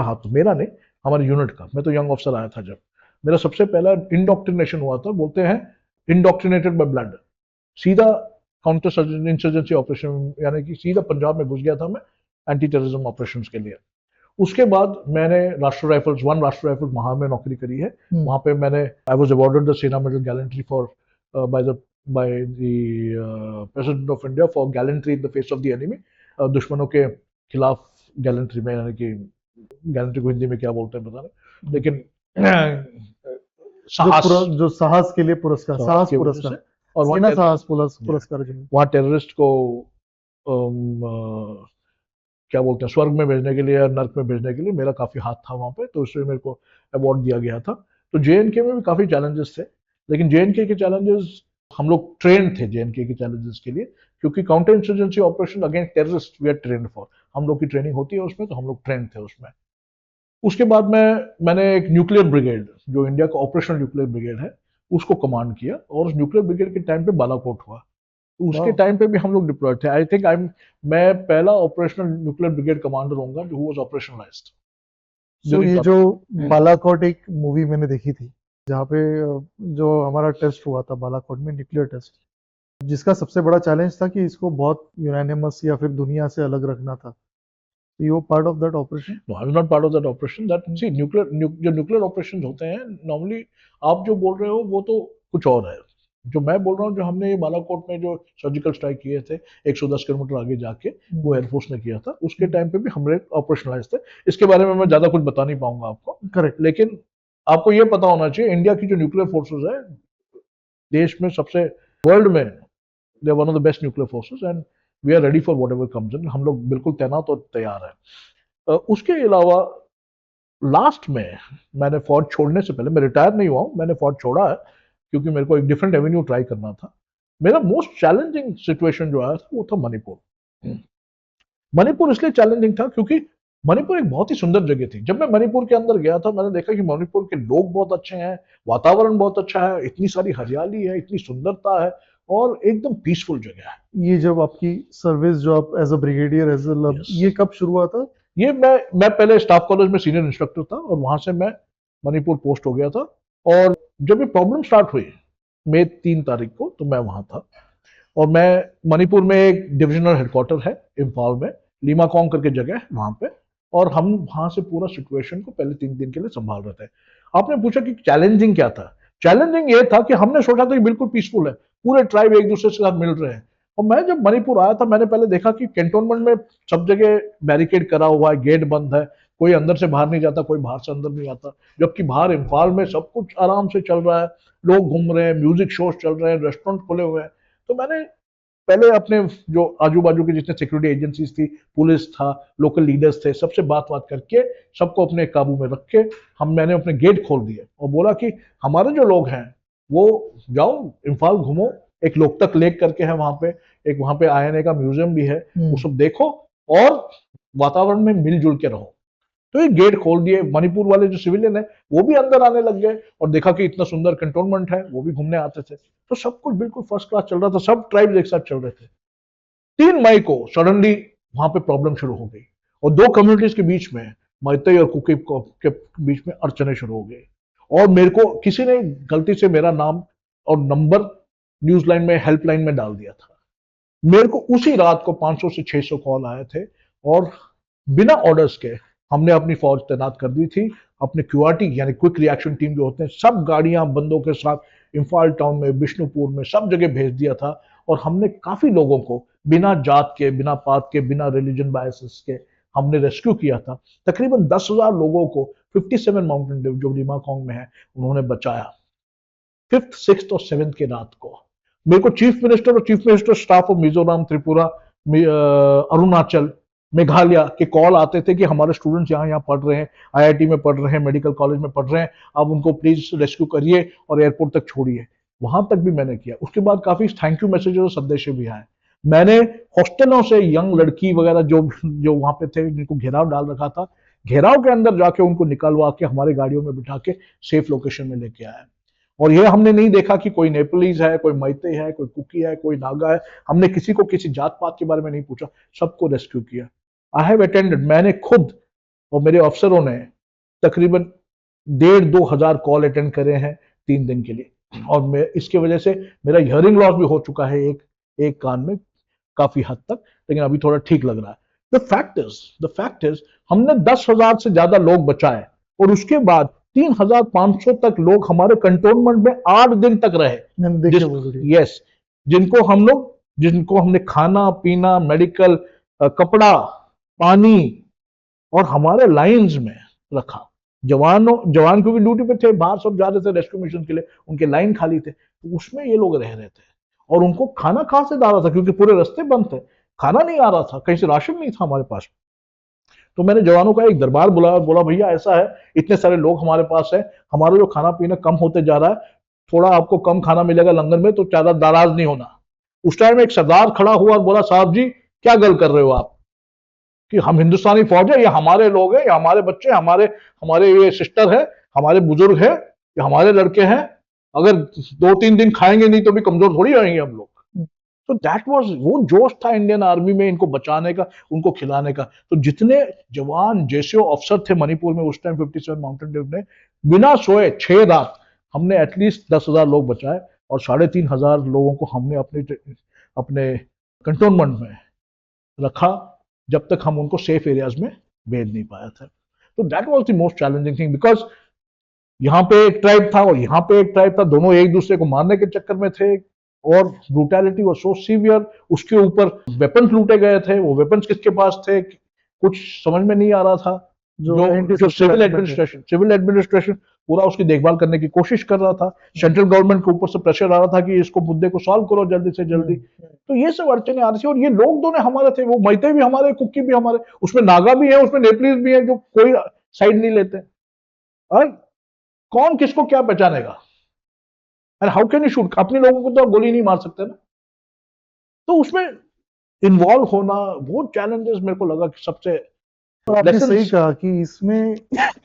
Speaker 2: हाथ मेरा नहीं, हमारी यूनिट का। मैं तो यंग ऑफिसर आया था जब, मेरा सबसे पहला इंडोक्ट्रिनेशन हुआ था, बोलते हैं इंडोक्ट्रिनेटेड बाय ब्लड, सीधा काउंटर इंसर्जेंसी ऑपरेशन, यानी कि सीधा पंजाब में घुस गया था मैं एंटी टेररिज्म ऑपरेशंस के लिए। उसके बाद मैंने राष्ट्रीय राइफल्स महार में नौकरी करी है। वहां पे मैंने आई वाज अवॉर्डेड द सेना medal gallantry for by the by the President of India for gallantry in the face of the enemy. दुश्मनों के खिलाफ गैलेंट्री में, यानी कि गैलेंट्री को हिंदी में क्या बोलते हैं पता नहीं, लेकिन साहस,
Speaker 1: जो साहस के लिए पुरस्कार, साहस
Speaker 2: की वजह
Speaker 1: पुरस्कार,
Speaker 2: से, और
Speaker 1: सेना साहस पुरस्कार जो
Speaker 2: वहाँ टेररिस्ट को क्या बोलते हैं स्वर्ग में भेजने के लिए या नर्क में भेजने के लिए मेरा काफी हाथ था वहाँ पे, तो इसलिए मेरे को अवार्ड दिया गया था। तो जेएनके में भी काफी चैलेंजेस थे, लेकिन जेएनके के चैलेंजेस, हम लोग ट्रेन थे जेएनके के चैलेंजेस के लिए, क्योंकि counter insurgency operation against terrorist we are trained for, हम लोग की ट्रेनिंग होती है उसमें, तो हम लोग ट्रेन थे उसमें। उसके बाद मैंने एक न्यूक्लियर ब्रिगेड, जो इंडिया का ऑपरेशनल न्यूक्लियर ब्रिगेड है, उसको कमांड किया, और उस न्यूक्लियर ब्रिगेड के टाइम पे बालाकोट हुआ, तो उसके टाइम पे भी हम लोग डिप्लॉयड थे। आई थिंक मैं पहला ऑपरेशनल न्यूक्लियर ब्रिगेड कमांडर होऊंगा जो वाज ऑपरेशनलाइज्ड।
Speaker 1: तो ये जो बालाकोट एक मूवी मैंने देखी थी, जहाँ पे जो हमारा टेस्ट हुआ था बालाकोट में, न्यूक्लियर टेस्ट, जिसका सबसे बड़ा चैलेंज था कि इसको बहुत यूनानिमस या फिर दुनिया से अलग रखना था। You part of that operation?
Speaker 2: No, I was not part of that operation. That see nuclear operation होते हैं नॉर्मली, आप जो बोल रहे हो वो तो कुछ और है। जो मैं बोल रहा हूँ, जो हमने बालाकोट में जो सर्जिकल स्ट्राइक किए थे 110 किलोमीटर आगे जाके, वो एयरफोर्स ने किया था, उसके टाइम पे भी हम ऑपरेशनलाइज थे। इसके बारे में मैं ज्यादा कुछ बता नहीं पाऊंगा आपको,
Speaker 1: करेक्ट,
Speaker 2: लेकिन आपको ये पता होना चाहिए इंडिया की जो न्यूक्लियर फोर्सेस है देश में सबसे, वर्ल्ड में they are one of the best nuclear forces, and we are ready for whatever comes in. हम लोग बिल्कुल तैनात और तैयार है। उसके अलावा लास्ट में मैंने फौज छोड़ने से पहले, मैं रिटायर नहीं हुआ हूँ, मैंने फौज छोड़ा है क्योंकि मेरे को एक डिफरेंट एवेन्यू ट्राई करना था। मेरा मोस्ट चैलेंजिंग सिचुएशन जो आया था वो था मणिपुर। मणिपुर इसलिए चैलेंजिंग था क्योंकि मणिपुर एक बहुत ही सुंदर जगह थी। जब मैं मणिपुर के अंदर गया था, मैंने देखा कि मणिपुर के लोग बहुत अच्छे हैं, वातावरण बहुत अच्छा है, इतनी सारी हरियाली है, इतनी सुंदरता है, और एकदम पीसफुल जगह है।
Speaker 1: ये जब आपकी सर्विस, जो आप as a brigadier, as a lab, ये कब शुरू हुआ था?
Speaker 2: ये मैं पहले स्टाफ कॉलेज में सीनियर इंस्ट्रक्टर था, और वहां से मैं मणिपुर पोस्ट हो गया था। और जब ये प्रॉब्लम स्टार्ट हुई मई 3 तारीख को, तो मैं वहां था, और मैं मणिपुर में एक डिविजनल हेडक्वार्टर है इम्फाल में, लीमाकोंग करके जगह है वहां पे, और हम वहां से पूरा सिचुएशन को पहले 3 दिन के लिए संभाल रहे थे। आपने पूछा कि चैलेंजिंग क्या था? चैलेंजिंग ये था कि हमने सोचा था कि बिल्कुल पीसफुल है, पूरे ट्राइब एक दूसरे के साथ मिल रहे हैं, और मैं जब मणिपुर आया था, मैंने पहले देखा कि कैंटोनमेंट में सब जगह बैरिकेड करा हुआ है, गेट बंद है, कोई अंदर से बाहर नहीं जाता, कोई बाहर से अंदर नहीं आता, जबकि बाहर इम्फाल में सब कुछ आराम से चल रहा है, लोग घूम रहे हैं, म्यूजिक शोज चल रहे हैं, रेस्टोरेंट खुले हुए हैं। तो मैंने पहले अपने जो आजू बाजू के जितने सिक्योरिटी एजेंसीज थी, पुलिस था, लोकल लीडर्स थे, सबसे बात करके, सबको अपने काबू में रख के मैंने अपने गेट खोल दिए और बोला कि हमारे जो लोग हैं वो जाओ इम्फाल घूमो, एक लोकतक लेक करके है वहां पे, एक वहां पे आईएनए का म्यूजियम भी है, वो सब देखो और वातावरण में मिलजुल के रहो। तो ये गेट खोल दिए। मणिपुर वाले जो सिविलियन है वो भी अंदर आने लग गए, और देखा कि इतना सुंदर कंटोनमेंट है, वो भी घूमने आते थे। तो सब कुछ बिल्कुल फर्स्ट क्लास चल रहा था, सब ट्राइब्स एक साथ चल रहे थे। 3 मई को सडनली वहां पे प्रॉब्लम शुरू हो गई, और 2 कम्युनिटीज के बीच में, मैतेई और कुकी के बीच में अड़चने शुरू हो गई, और मेरे को किसी ने गलती से मेरा नाम और नंबर न्यूज लाइन में, हेल्पलाइन में डाल दिया था। मेरे को उसी रात को 500 से 600 कॉल आए थे, और बिना ऑर्डर्स के हमने अपनी फौज तैनात कर दी थी। अपने क्यूआरटी यानी क्विक रिएक्शन टीम जो होते हैं, सब गाड़ियां बंदों के साथ इम्फाल टाउन में, बिष्णुपुर में, सब जगह भेज दिया था। और हमने काफी लोगों को बिना जात के, बिना पात के, बिना रिलीजन बायसेस के हमने रेस्क्यू किया था। तकरीबन 10,000 लोगों को 57 माउंटेन डिव जो लीमाकोंग में है उन्होंने बचाया। 5th, 6th और 7th के रात को मेरे को चीफ मिनिस्टर और chief minister staff of Mizoram, Tripura, Arunachal, Meghalaya के कॉल आते थे कि हमारे स्टूडेंट्स यहाँ पढ़ रहे हैं, आईआईटी में पढ़ रहे हैं, मेडिकल कॉलेज में पढ़ रहे हैं, आप उनको प्लीज रेस्क्यू करिए और एयरपोर्ट तक छोड़िए। वहां तक भी मैंने किया। उसके बाद काफी थैंक यू मैसेजेस और संदेश भी आए। मैंने हॉस्टलों से यंग लड़की वगैरह जो वहां पे थे, जिनको घेराव डाल रखा था, घेराव के अंदर जाके उनको निकलवा के हमारे गाड़ियों में बिठा के सेफ लोकेशन में लेके आया। और ये हमने नहीं देखा कि कोई नेपालीज है, कोई मैतेई है, कोई कुकी है, कोई नागा है। हमने किसी को किसी जात पात के बारे में नहीं पूछा, सबको रेस्क्यू किया। आई हैव अटेंडेड, मैंने खुद और मेरे अफसरों ने तकरीबन 1,500-2 हजार कॉल अटेंड करे हैं 3 दिन के लिए। और मैं इसके वजह से मेरा हियरिंग लॉस भी हो चुका है एक कान में काफी हद तक, लेकिन अभी थोड़ा ठीक लग रहा है। द फैक्ट इज हमने 10,000 से ज्यादा लोग बचाए, और उसके बाद 3,500 तक लोग हमारे कंटोनमेंट में 8 दिन तक रहे।
Speaker 1: मैंने देखा वो वीडियो।
Speaker 2: यस, जिनको हमने खाना पीना, मेडिकल, कपड़ा, पानी और हमारे लाइंस में रखा। जवान क्योंकि ड्यूटी पे थे, बाहर सब जा रहे थे रेस्क्यू मिशन के लिए, उनके लाइन खाली थे, तो उसमें ये लोग रह रहे थे। और उनको खाना कहां से आ रहा था, क्योंकि पूरे रास्ते बंद थे, खाना नहीं आ रहा था, कहीं से राशन नहीं था हमारे पास। तो मैंने जवानों का एक दरबार बुलाया और बोला भैया ऐसा है, इतने सारे लोग हमारे पास है, हमारा जो खाना पीना कम होते जा रहा है, थोड़ा आपको कम खाना मिलेगा लंगर में, तो ज्यादा नाराज नहीं होना। उस टाइम एक सरदार खड़ा हुआ और बोला साहब जी क्या गल कर रहे हो आप, कि हम हिंदुस्तानी फौज है, ये हमारे लोग हैं, ये हमारे बच्चे, हमारे हमारे ये सिस्टर है, हमारे बुजुर्ग है, ये हमारे लड़के हैं, अगर 2-3 दिन खाएंगे नहीं तो भी कमजोर थोड़ी रहेंगे हम लोग। तो दैट वाज, वो जोश था इंडियन आर्मी में इनको बचाने का, उनको खिलाने का। तो जितने जवान जेसीओ अफसर थे मणिपुर में उस टाइम 57 माउंटेन ड्यू ने, बिना सोए 6 रात हमने एटलीस्ट 10,000 लोग बचाए और 3,500 लोगों को हमने अपने अपने कंटोनमेंट में रखा, जब तक हम उनको सेफ एरियाज में भेज नहीं पाया था। तो that was the most challenging thing, because यहाँ पे एक ट्राइब था और यहाँ पे एक ट्राइब था, दोनों एक दूसरे को मारने के चक्कर में थे, और ब्रूटैलिटी वाज सो सीवियर। उसके ऊपर वेपन्स लूटे गए थे, वो वेपन्स किसके पास थे कुछ समझ में नहीं आ रहा था। जो सिविल एडमिनिस्ट्रेशन पूरा उसकी देखभाल करने की कोशिश कर रहा था, सेंट्रल गवर्नमेंट के ऊपर से प्रेशर आ रहा था कि इसको मुद्दे को सॉल्व करो जल्दी से जल्दी। तो ये सब अड़चने आ रही थी, और ये लोग दोनों हमारे थे, वो मैते भी हमारे, कुकी भी हमारे, उसमें नागा भी है, उसमें नेपलीज भी है, जो कोई साइड नहीं लेते। और कौन किसको क्या पहचानेगा, and how can you shoot, अपने लोगों को तो गोली नहीं मार सकते ना। तो उसमें इन्वॉल्व होना, वो चैलेंजेस मेरे को लगा कि सबसे।
Speaker 1: तो आपने सही कहा कि इसमें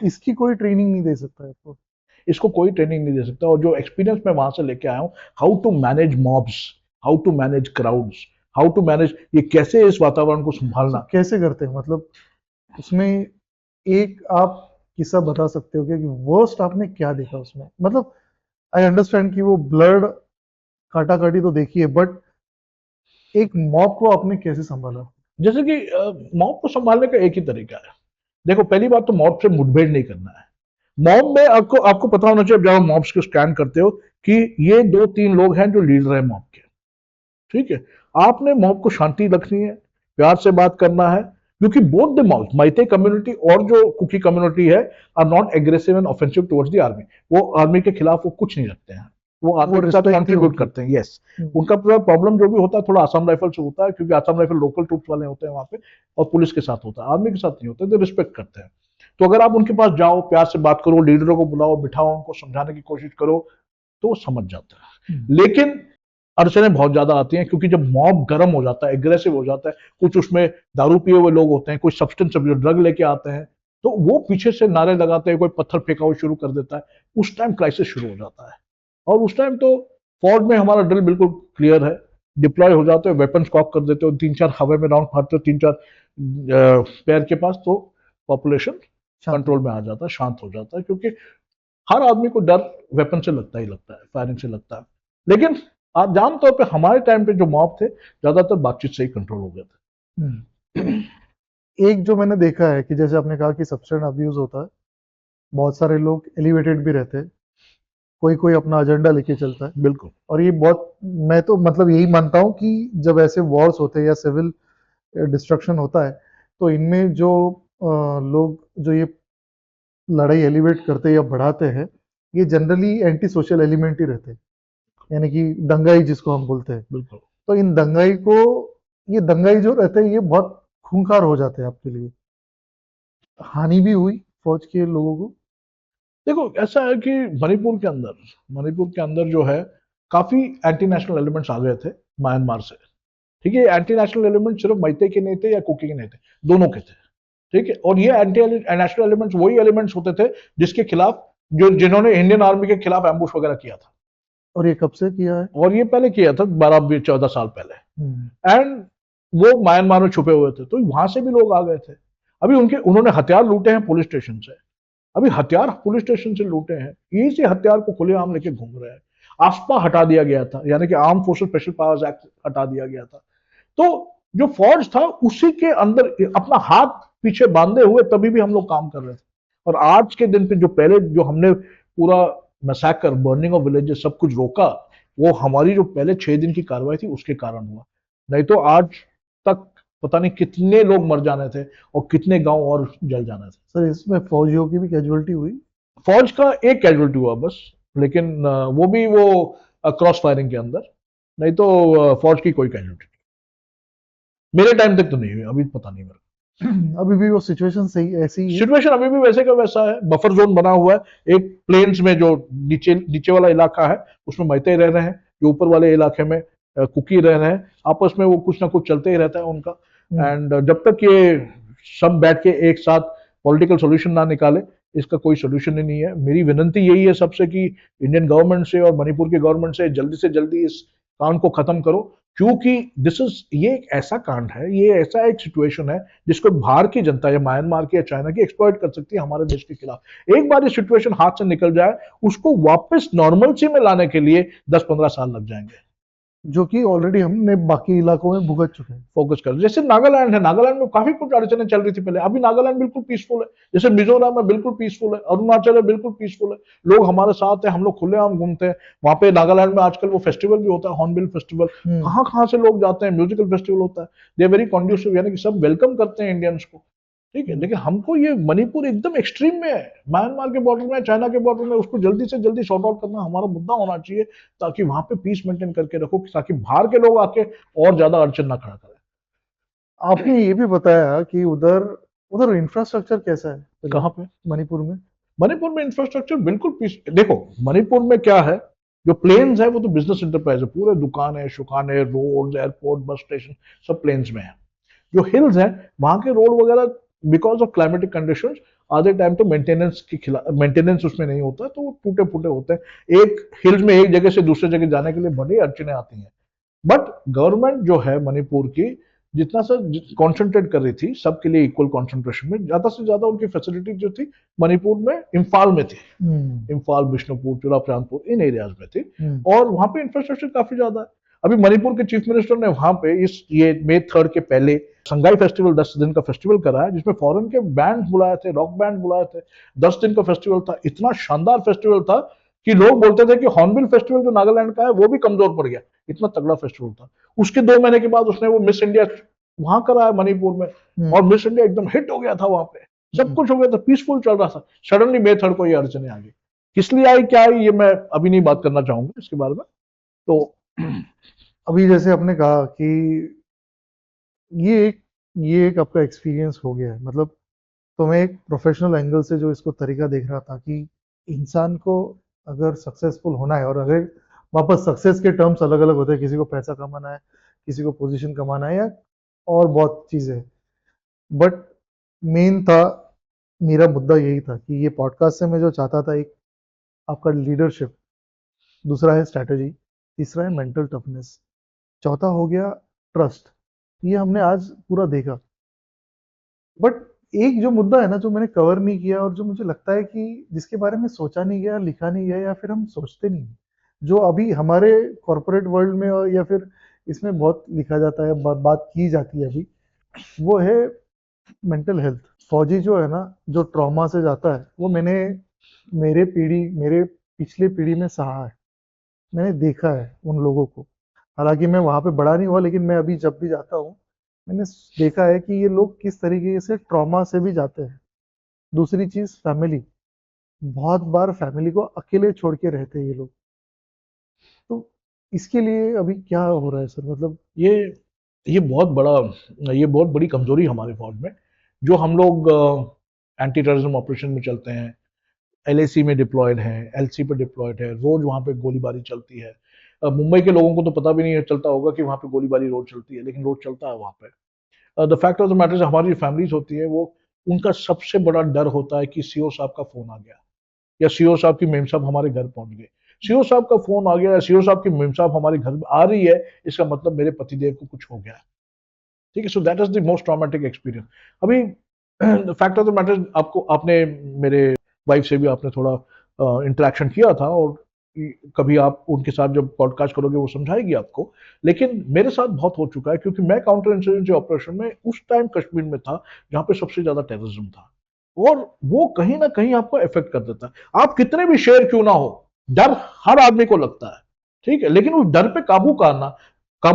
Speaker 1: इसकी कोई ट्रेनिंग नहीं दे सकता है आपको,
Speaker 2: इसको कोई ट्रेनिंग नहीं दे सकता। और जो एक्सपीरियंस मैं वहां से लेके आया हूँ, how to manage mobs, how to manage crowds, how to manage, ये कैसे इस वातावरण को संभालना,
Speaker 1: कैसे करते हैं, मतलब उसमें एक आप किस्सा बता सकते हो क्या कि वर्स्ट आपने क्या देखा उसमें? मतलब आई अंडरस्टैंड कि वो ब्लड काटा काटी तो देखी है, बट एक मॉब को आपने कैसे संभाला?
Speaker 2: जैसे कि मॉब को संभालने का एक ही तरीका है। देखो पहली बात तो मॉब से मुठभेड़ नहीं करना है। मॉब में आपको पता होना चाहिए, जब आप मॉब्स को स्कैन करते हो, कि ये 2-3 लोग हैं जो लीडर है मॉब के, ठीक है। आपने मॉब को शांति रखनी है, प्यार से बात करना है, क्योंकि both the mob, Meitei community और जो कुकी कम्युनिटी है, are not aggressive and offensive towards the army. वो आर्मी के खिलाफ वो कुछ नहीं रखते हैं, वो आर्मी के साथ कंट्रीब्यूट करते हैं। यस, उनका पूरा प्रॉब्लम जो भी होता है थोड़ा आसाम राइफल से होता है, क्योंकि आसाम राइफल लोकल ट्रूप्स वाले होते हैं वहां पे, और पुलिस के साथ होता है, आर्मी के साथ नहीं होता, तो रिस्पेक्ट करते हैं। तो अगर आप उनके पास जाओ, प्यार से बात करो, लीडरों को बुलाओ, बिठाओ, उनको समझाने की कोशिश करो, तो समझ जाता है। लेकिन अड़चने बहुत ज्यादा आती हैं, क्योंकि जब मॉब गर्म हो जाता है, एग्रेसिव हो जाता है, कुछ उसमें दारू पिए हुए लोग होते हैं, कुछ सब्सटेंस अब्यूज ड्रग लेके आते हैं, तो वो पीछे से नारे लगाते हैं, कोई पत्थर फेंका हुआ शुरू कर देता है, उस टाइम क्राइसिस शुरू हो जाता है। और उस टाइम तो फौज में हमारा ड्रिल बिल्कुल क्लियर है, डिप्लॉय हो जाते हो, वेपन कॉक कर देते हो, 3-4 हवा में राउंड फाड़ते हो, 3-4 पैर के पास, तो पॉपुलेशन कंट्रोल में आ जाता है, शांत हो जाता है। क्योंकि हर आदमी को डर वेपन से लगता ही लगता है, फायरिंग से लगता है। लेकिन आप आम तौर पे हमारे टाइम पे जो मॉब थे, ज्यादातर बातचीत से ही कंट्रोल हो गए थे।
Speaker 1: एक जो मैंने देखा है कि जैसे आपने कहा कि सब्सटेंस अब्यूज होता है, बहुत सारे लोग एलिवेटेड भी रहते हैं, कोई कोई अपना एजेंडा लेके चलता है।
Speaker 2: बिल्कुल।
Speaker 1: और ये बहुत, मैं तो मतलब यही मानता हूँ कि जब ऐसे वॉर्स होते हैं या सिविल डिस्ट्रक्शन होता है, तो इनमें जो लोग जो ये लड़ाई एलिवेट करते हैं या बढ़ाते हैं, ये जनरली एंटी सोशल एलिमेंट ही रहते हैं, यानी कि दंगाई जिसको हम बोलते हैं।
Speaker 2: बिल्कुल।
Speaker 1: तो इन दंगाई को, ये दंगाई जो रहते हैं, ये बहुत खूंखार हो जाते हैं आपके लिए। हानि भी हुई फौज के लोगों को?
Speaker 2: देखो ऐसा है कि मणिपुर के अंदर जो है, काफी एंटी नेशनल एलिमेंट्स आ गए थे म्यांमार से। ठीक है, एंटी नेशनल एलिमेंट सिर्फ मैते के नहीं थे या कुकी के नहीं थे, दोनों के थे। ठीक है, और ये एंटी नेशनल एलिमेंट्स वही एलिमेंट्स होते थे जिसके खिलाफ, जिन्होंने इंडियन आर्मी के खिलाफ एम्बुश वगैरह किया था।
Speaker 1: और ये कब से किया है?
Speaker 2: और ये पहले किया था 12-14 साल पहले। एंड वो म्यांमार में छुपे हुए थे, तो वहां से भी लोग आ गए थे। अभी उन्होंने हथियार लूटे हैं पुलिस स्टेशन से, अभी हथियार पुलिस स्टेशन से लूटे हैं, इसी हथियार को खुलेआम लेके घूम रहे हैं। आफ्पा हटा दिया गया था, यानी कि arm forces special powers act हटा दिया गया था। तो जो फौज था उसी के अंदर अपना हाथ पीछे बांधे हुए तभी भी हम लोग काम कर रहे थे। और आज के दिन पे जो पहले जो हमने पूरा मैसेकर, बर्निंग ऑफ विलेजेस, सब कुछ रोका, वो हमारी जो पहले 6 दिन की कार्रवाई थी उसके कारण हुआ, नहीं तो आज तक पता नहीं कितने लोग मर जाने थे और कितने गांव और जल जाने थे।
Speaker 1: सर इसमें फौजियों की भी कैजुअलिटी हुई?
Speaker 2: फौज का एक कैजुअलिटी हुआ बस, लेकिन वो भी वो क्रॉस फायरिंग के अंदर, नहीं तो फौज की कोई कैजुअलिटी मेरे टाइम तक तो नहीं हुई, अभी पता नहीं मेरे।
Speaker 1: अभी भी वो सिचुएशन सही ऐसी ही है?
Speaker 2: सिचुएशन अभी भी वैसे का वैसा है, बफर जोन बना हुआ है, एक प्लेन्स में जो नीचे नीचे वाला इलाका है उसमें मैते रह रहे हैं, जो ऊपर वाले इलाके में कुकी रह रहे हैं, आपस में वो कुछ ना कुछ चलते ही रहता है उनका। एंड जब तक ये सब बैठ के एक साथ पॉलिटिकल सोल्यूशन ना निकाले, इसका कोई सोल्यूशन ही नहीं है। मेरी विनती यही है सबसे कि इंडियन गवर्नमेंट से और मणिपुर की गवर्नमेंट से जल्दी इस कांड को खत्म करो, क्योंकि ये एक ऐसा कांड है, ये ऐसा एक सिचुएशन है जिसको बाहर की जनता या म्यांमार की या चाइना की एक्सप्लॉइट कर सकती है हमारे देश के खिलाफ। एक बार ये सिचुएशन हाथ से निकल जाए, उसको वापस नॉर्मलसी में लाने के लिए 10-15 साल लग जाएंगे,
Speaker 1: जो कि ऑलरेडी हमने बाकी इलाकों में भुगत चुके हैं।
Speaker 2: फोकस कर, जैसे नागालैंड है, नागालैंड में काफी कुछ अड़चने चल रही थी पहले, अभी नागालैंड बिल्कुल पीसफुल है। जैसे मिजोरम में बिल्कुल पीसफुल है, अरुणाचल है बिल्कुल पीसफुल है, लोग हमारे साथ है, हम लोग खुलेआम घूमते हैं वहां पे। नागालैंड में आजकल वो फेस्टिवल भी होता है, हॉर्नबिल फेस्टिवल, कहाँ कहाँ से लोग जाते हैं, म्यूजिकल फेस्टिवल होता है, दे आर वेरी कॉन्ड्यूसिव, यानी कि सब वेलकम करते हैं इंडियंस को, ठीक है। लेकिन हमको ये मणिपुर एकदम एक्सट्रीम में है, म्यांमार के बॉर्डर में, चाइना के बॉर्डर में, उसको जल्दी से जल्दी सॉर्ट आउट करना हमारा मुद्दा होना चाहिए, ताकि वहां पे पीस मेंटेन करके रखो, ताकि बाहर के लोग आके और ज्यादा अड़चन ना खड़ा करें।
Speaker 1: आपने ये भी बताया कि उधर उधर इंफ्रास्ट्रक्चर कैसा है?
Speaker 2: कहाँ पे?
Speaker 1: मणिपुर में?
Speaker 2: मणिपुर में इंफ्रास्ट्रक्चर बिल्कुल पीस, देखो मणिपुर में क्या है, जो प्लेन्स है वो तो बिजनेस इंटरप्राइज है, पूरे दुकानें शुकानें, रोड, एयरपोर्ट, बस स्टेशन सब प्लेन्स में है। जो हिल्स है वहां के रोड वगैरह बिकॉज ऑफ क्लाइमेटिक कंडीशंस आधे टाइम तो मेंटेनेंस उसमें नहीं होता, तो वो टूटे फूटे होते हैं। एक हिल्स में एक जगह से दूसरे जगह जाने के लिए बड़ी अड़चने आती हैं, बट गवर्नमेंट जो है मणिपुर की जितना सा कॉन्सेंट्रेट कर रही थी सबके लिए इक्वल कॉन्सेंट्रेशन में, ज्यादा से ज्यादा उनकी फैसिलिटी जो थी मणिपुर में इम्फाल में थी, इम्फाल, बिष्णुपुर, चुराप्रांतपुर, इन एरियाज में थी, और वहां पे इंफ्रास्ट्रक्चर काफी ज्यादा है। अभी मणिपुर के चीफ मिनिस्टर ने वहां पे ये May 3 के पहले संगाई फेस्टिवल 10 दिन का फेस्टिवल कराया, जिसमें फॉरेन के बैंड बुलाए थे, रॉक बैंड बुलाए थे, 10 दिन का फेस्टिवल था। इतना शानदार फेस्टिवल था कि लोग बोलते थे कि हॉर्नबिल फेस्टिवल जो नागालैंड का है वो भी कमजोर पड़ गया, इतना तगड़ा फेस्टिवल था। उसके 2 महीने के बाद उसने वो मिस इंडिया वहां कराया मणिपुर में, और मिस इंडिया एकदम हिट हो गया था, वहां पे सब कुछ हो गया था, पीसफुल चल रहा था। सडनली May 3 को ये अड़चने आ गई, किस लिए आई क्या आई ये मैं अभी नहीं बात करना चाहूंगा इसके बारे में। तो
Speaker 1: अभी जैसे आपने कहा कि ये एक आपका एक्सपीरियंस हो गया है, मतलब तो मैं एक प्रोफेशनल एंगल से जो इसको तरीका देख रहा था कि इंसान को अगर सक्सेसफुल होना है, और अगर वापस सक्सेस के टर्म्स अलग अलग होते हैं, किसी को पैसा कमाना है, किसी को पोजीशन कमाना है, या और बहुत चीज़ें, बट मेन था, मेरा मुद्दा यही था कि ये पॉडकास्ट से मैं जो चाहता था, एक आपका लीडरशिप, दूसरा है स्ट्रैटेजी, तीसरा है मेंटल टफनेस, चौथा हो गया ट्रस्ट। ये हमने आज पूरा देखा, बट एक जो मुद्दा है ना जो मैंने कवर नहीं किया, और जो मुझे लगता है कि जिसके बारे में सोचा नहीं गया, लिखा नहीं गया, या फिर हम सोचते नहीं, जो अभी हमारे कॉरपोरेट वर्ल्ड में या फिर इसमें बहुत लिखा जाता है, बात की जाती है अभी, वो है मेंटल हेल्थ। फौजी जो है ना, जो ट्रॉमा से जाता है, वो मेरे पिछले पीढ़ी में सहा है, मैंने देखा है उन लोगों को। हालांकि मैं वहां पे बड़ा नहीं हुआ, लेकिन मैं अभी जब भी जाता हूँ, मैंने देखा है कि ये लोग किस तरीके से ट्रॉमा से भी जाते हैं। दूसरी चीज फैमिली, बहुत बार फैमिली को अकेले छोड़ के रहते हैं ये लोग। तो इसके लिए अभी क्या हो रहा है सर? मतलब
Speaker 2: ये ये बहुत बड़ा ये बहुत बड़ी कमजोरी हमारे फौज में, जो हम लोग एंटी टेररिज्म ऑपरेशन में चलते हैं, LAC में डिप्लॉयड है, LC पे डिप्लॉयड है, रोज वहां पे गोलीबारी चलती है। मुंबई के लोगों को तो पता भी नहीं चलता होगा कि वहां पे गोलीबारी रोज चलती है, लेकिन रोज चलता है वहां पे। The fact of the matter, हमारी जो फैमिलीज होती है वो, उनका सबसे बड़ा डर होता है कि CO साहब का फोन आ गया, या CO साहब की मेम साहब हमारे घर पहुंच गए। CO साहब का फोन आ गया या CO साहब की मेम साहब हमारे घर आ रही है, इसका मतलब मेरे पतिदेव को कुछ हो गया है, ठीक है। So that is the most traumatic experience. अभी फैक्ट ऑफ द मैटर, आपने मेरे वाइफ से भी आपने थोड़ा इंटरेक्शन किया था, और कभी आप उनके साथ जब पॉडकास्ट करोगे वो समझाएगी आपको, लेकिन मेरे साथ बहुत हो चुका है, क्योंकि मैं काउंटर इंसर्जेंसी ऑपरेशन में उस टाइम कश्मीर में था जहां पे सबसे ज्यादा टेररिज्म था, और वो कहीं ना कहीं आपको इफेक्ट कर देता है। आप कितने भी शेर क्यों ना हो, डर हर आदमी को लगता है, ठीक है, लेकिन उस डर पे काबू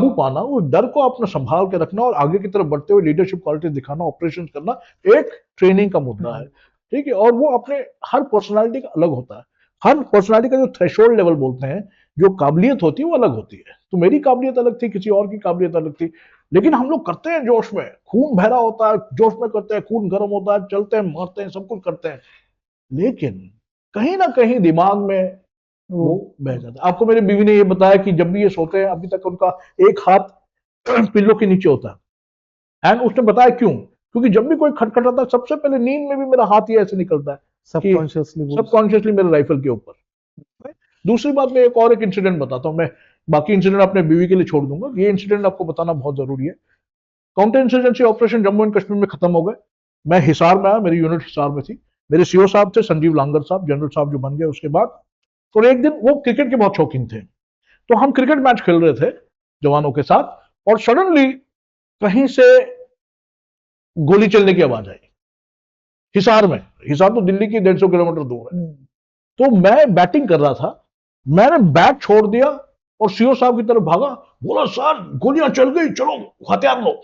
Speaker 2: पाना, उस डर को अपना संभाल के रखना और आगे की तरफ बढ़ते हुए लीडरशिप क्वालिटी दिखाना, ऑपरेशन करना, एक ट्रेनिंग का मुद्दा है। ठीक है, और वो अपने हर पर्सनालिटी का अलग होता है। हर पर्सनालिटी का जो थ्रेशोल्ड लेवल बोलते हैं, जो काबिलियत होती है वो अलग होती है। तो मेरी काबिलियत अलग थी, किसी और की काबिलियत अलग थी, लेकिन हम लोग करते हैं जोश में, खून बहरा होता है, जोश में करते हैं, खून गर्म होता है, चलते हैं, मारते हैं, सब कुछ करते हैं, लेकिन कहीं ना कहीं दिमाग में वो बह जाता है। आपको मेरी बीवी ने ये बताया कि जब भी ये सोते हैं, अभी तक उनका एक हाथ पिल्लो के नीचे होता है। एंड उसने बताया क्यों, क्योंकि जब भी कोई खटखटाता है, सबसे पहले नींद में भी मेरा हाथ ये ऐसे निकलता है कि सबकॉन्शियसली मेरे राइफल के ऊपर। दूसरी बात, मैं एक इंसिडेंट बताता हूँ। मैं बाकी इंसिडेंट अपने बीवी के लिए छोड़ दूंगा, ये इंसिडेंट आपको बताना बहुत जरूरी है। Counter insurgency operation Jammu and Kashmir में खत्म हो गए। मैं हिसार में आया, मेरी यूनिट हिसार में थी। मेरे सीओ साहब थे संजीव लांगर साहब, जनरल साहब जो बन गए उसके बाद। और एक दिन वो क्रिकेट के बहुत शौकीन थे, तो हम क्रिकेट मैच खेल रहे थे जवानों के साथ, और सडनली कहीं से गोली चलने की आवाज आई हिसार में। हिसार तो दिल्ली की 150 किलोमीटर दूर है। तो मैं बैटिंग कर रहा था, मैंने बैट छोड़ दिया और सीओ साहब की तरफ भागा, बोला सर गोलियां चल गई, चलो हथियार लो।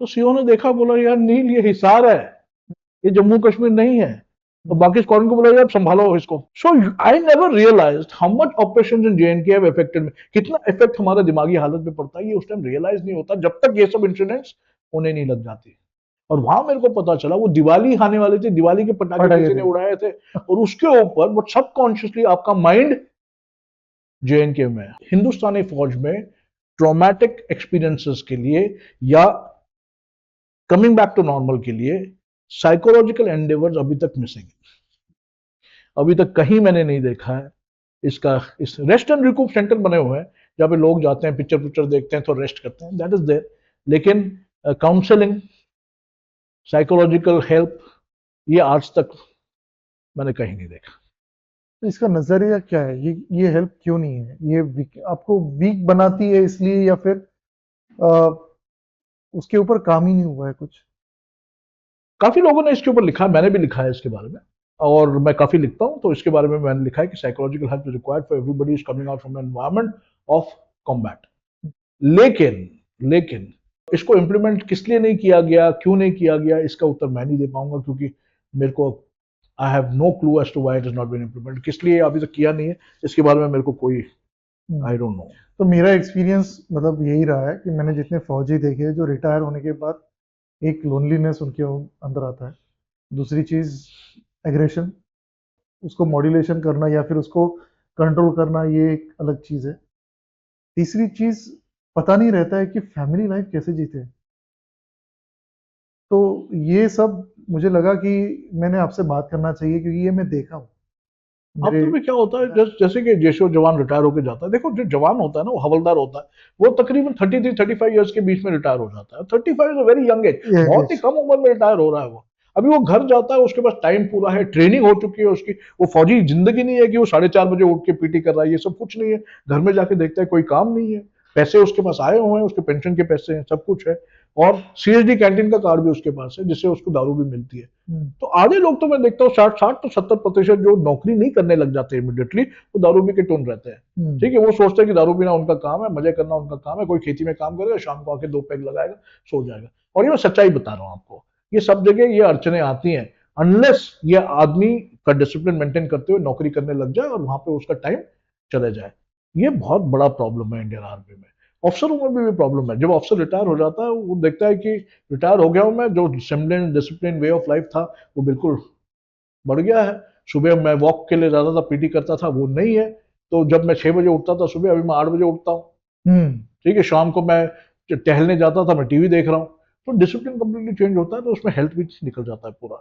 Speaker 2: तो सीओ ने देखा, बोला यार नील ये हिसार है, ये जम्मू कश्मीर नहीं है। तो बाकी स्क्वाड्रन को बोला यार संभालो इसको। So I never realized how much operations in JNK have affected me. कितना इफेक्ट हमारे दिमागी हालत पे पड़ता है, ये उस टाइम रियलाइज नहीं होता जब तक ये सब इंसिडेंट्स होने नहीं लग जाती। और वहां मेरे को पता चला, वो दिवाली आने वाली थी, दिवाली के पटाखे किसी ने उड़ाए थे, और उसके ऊपर वो सबकॉन्शियसली आपका माइंड जेएनके में है। हिंदुस्तानी फौज में ट्रॉमेटिक एक्सपीरियंसेस के लिए या कमिंग बैक टू नॉर्मल के लिए साइकोलॉजिकल एंडेवर्स अभी तक मिसिंग है। अभी तक कहीं मैंने नहीं देखा है इसका। इस रेस्ट एंड रिकूप सेंटर बने हुए हैं जहां पे लोग जाते हैं, पिक्चर देखते हैं, तो रेस्ट करते हैं, दैट इज देयर। लेकिन काउंसलिंग, साइकोलॉजिकल हेल्प, ये आज तक मैंने कहीं नहीं देखा।
Speaker 1: तो इसका नजरिया क्या है? ये हेल्प क्यों नहीं है? ये आपको वीक बनाती है इसलिए, या फिर आ, उसके ऊपर काम ही नहीं हुआ है कुछ?
Speaker 2: काफी लोगों ने इसके ऊपर लिखा है, मैंने भी लिखा है इसके बारे में, और मैं काफी लिखता हूं, तो इसके बारे में मैंने लिखा है कि psychological help is required for everybody is coming out from an environment of combat. लेकिन इसको इम्प्लीमेंट किस लिए नहीं किया गया, क्यों नहीं किया गया, इसका उत्तर मैं नहीं दे पाऊंगा, क्योंकि मेरे को I have no clue as to why it is not been implemented. किस लिए अभी तक किया नहीं है, इसके बारे में मेरे को कोई आई डोंट नो।
Speaker 1: तो मेरा एक्सपीरियंस मतलब यही रहा है कि मैंने जितने फौजी देखे हैं, जो रिटायर होने के बाद एक लोनलीनेस उनके अंदर आता है। दूसरी चीज एग्रेशन, उसको मॉड्यूलेशन करना या फिर उसको कंट्रोल करना, ये एक अलग चीज है। तीसरी चीज, पता नहीं रहता है कि फैमिली लाइफ कैसे जीते। तो ये सब मुझे लगा कि मैंने आपसे बात करना चाहिए, क्योंकि ये मैं देखा हूँ मेरे।
Speaker 2: आफ्टर में क्या होता है, जैसे कि जैसे जवान रिटायर होकर जाता है, देखो जो जवान होता है ना, वो हवलदार होता है, वो तकरीबन 33-35 ईयर्स के बीच में रिटायर हो जाता है। 35 is a very young age, बहुत ही कम उम्र में रिटायर हो रहा है वो। अभी वो घर जाता है, उसके पास टाइम पूरा है, ट्रेनिंग हो चुकी है उसकी। वो फौजी जिंदगी नहीं है कि वो 4:30 बजे उठ के पीटी कर रहा है, ये सब कुछ नहीं है। घर में जाके देखता है कोई काम नहीं है, पैसे उसके पास आए हुए हैं, उसके पेंशन के पैसे हैं, सब कुछ है, और सीएसडी कैंटीन का कार्ड भी उसके पास है, जिससे उसको दारू भी मिलती है। तो आधे लोग तो मैं देखता हूँ 60-70% जो नौकरी नहीं करने लग जाते इमीडिएटली, वो दारू पी के टून रहते हैं। ठीक है, वो सोचते हैं कि दारू पीना उनका काम है, मजे करना उनका काम है। कोई खेती में काम करेगा, शाम को आके 2 पैग लगाएगा, सो जाएगा। और ये मैं सच्चाई बता रहा हूँ आपको, ये सब जगह ये अड़चने आती हैं, अनलेस ये आदमी का डिसिप्लिन मेंटेन करते हुए नौकरी करने लग जाए और वहां पे उसका टाइम चले जाए। ये बहुत बड़ा प्रॉब्लम है इंडियन आर्मी में। अफसरों में भी प्रॉब्लम है। जब अफसर रिटायर हो जाता है, वो देखता है कि रिटायर हो गया हूं मैं, जो डिसिप्लिन वे ऑफ लाइफ था वो बिल्कुल बढ़ गया है। सुबह मैं वॉक के लिए जाता था, पीटी करता था, वो नहीं है। तो जब मैं 6 बजे उठता था सुबह, अभी मैं 8 बजे उठता हूँ। ठीक है, शाम को मैं टहलने जाता था, मैं टीवी देख रहा हूँ। तो डिसिप्लिन कंप्लीटली चेंज होता है, तो उसमें हेल्थ भी निकल जाता है पूरा।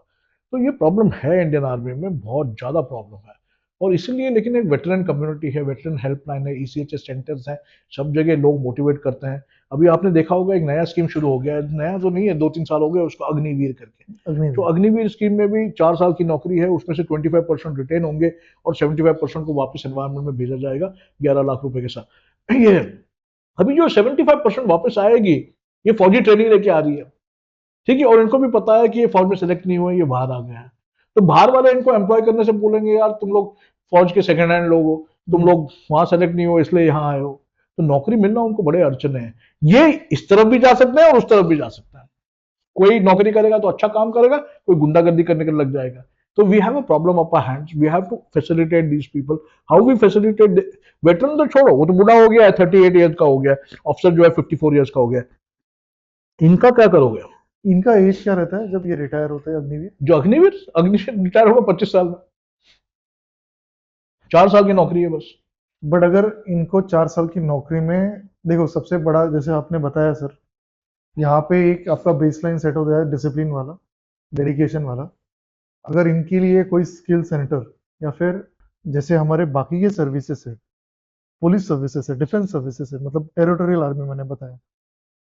Speaker 2: तो ये प्रॉब्लम है इंडियन आर्मी में, बहुत ज्यादा प्रॉब्लम है। और इसीलिए, लेकिन एक वेटरन कम्युनिटी है, वेटरन हेल्पलाइन है, ईसीएचएस सेंटर्स हैं, सब जगह लोग मोटिवेट करते हैं। अभी आपने देखा होगा एक नया स्कीम शुरू हो गया है, नया तो नहीं है, 2-3 साल हो गए उसको, अग्निवीर करके। तो अग्निवीर स्कीम में भी 4 साल की नौकरी है, उसमें से 25% रिटेन होंगे और 75% को वापस एनवायरमेंट में भेजा जाएगा 11 लाख रुपए के साथ। ये अभी जो 75% वापस आएगी, ये फौजी ट्रेनिंग लेके आ रही है। ठीक है, और इनको भी पता है कि ये फौज में सेलेक्ट नहीं हुए, ये बाहर आ गए हैं। तो बाहर वाले इनको एम्प्लॉय करने से बोलेंगे यार तुम लोग फौज के सेकंड हैंड लोग हो, तुम लोग वहां सेलेक्ट नहीं हो इसलिए यहाँ आए हो। तो नौकरी मिलना उनको बड़े अड़चने हैं। ये इस तरफ भी जा सकते हैं और उस तरफ भी जा सकता है। कोई नौकरी करेगा तो अच्छा काम करेगा, कोई गुंडागर्दी करने के लग जाएगा। तो we have a problem of our hands, we have to facilitate these people. How we facilitate? Veteran तो छोड़ो, वो तो बूढ़ा हो गया है, 38 ईयर्स का हो गया, अफसर जो है 54 ईयर्स का हो गया, इनका क्या करोगे?
Speaker 1: इनका एज क्या रहता है जब ये रिटायर होते हैं अग्निवीर?
Speaker 2: जो अग्निवीर रिटायर होगा 25 साल में, 4 साल की नौकरी है बस।
Speaker 1: बट अगर इनको 4 साल की नौकरी में, देखो सबसे बड़ा जैसे आपने बताया सर, यहाँ पे एक आपका बेसलाइन सेट हो गया है डिसिप्लिन वाला, डेडिकेशन वाला। अगर इनके लिए कोई स्किल सेंटर या फिर जैसे हमारे बाकी के सर्विसेज है, पुलिस सर्विसेज है, डिफेंस सर्विसेज है, मतलब टेरिटोरियल आर्मी मैंने बताया,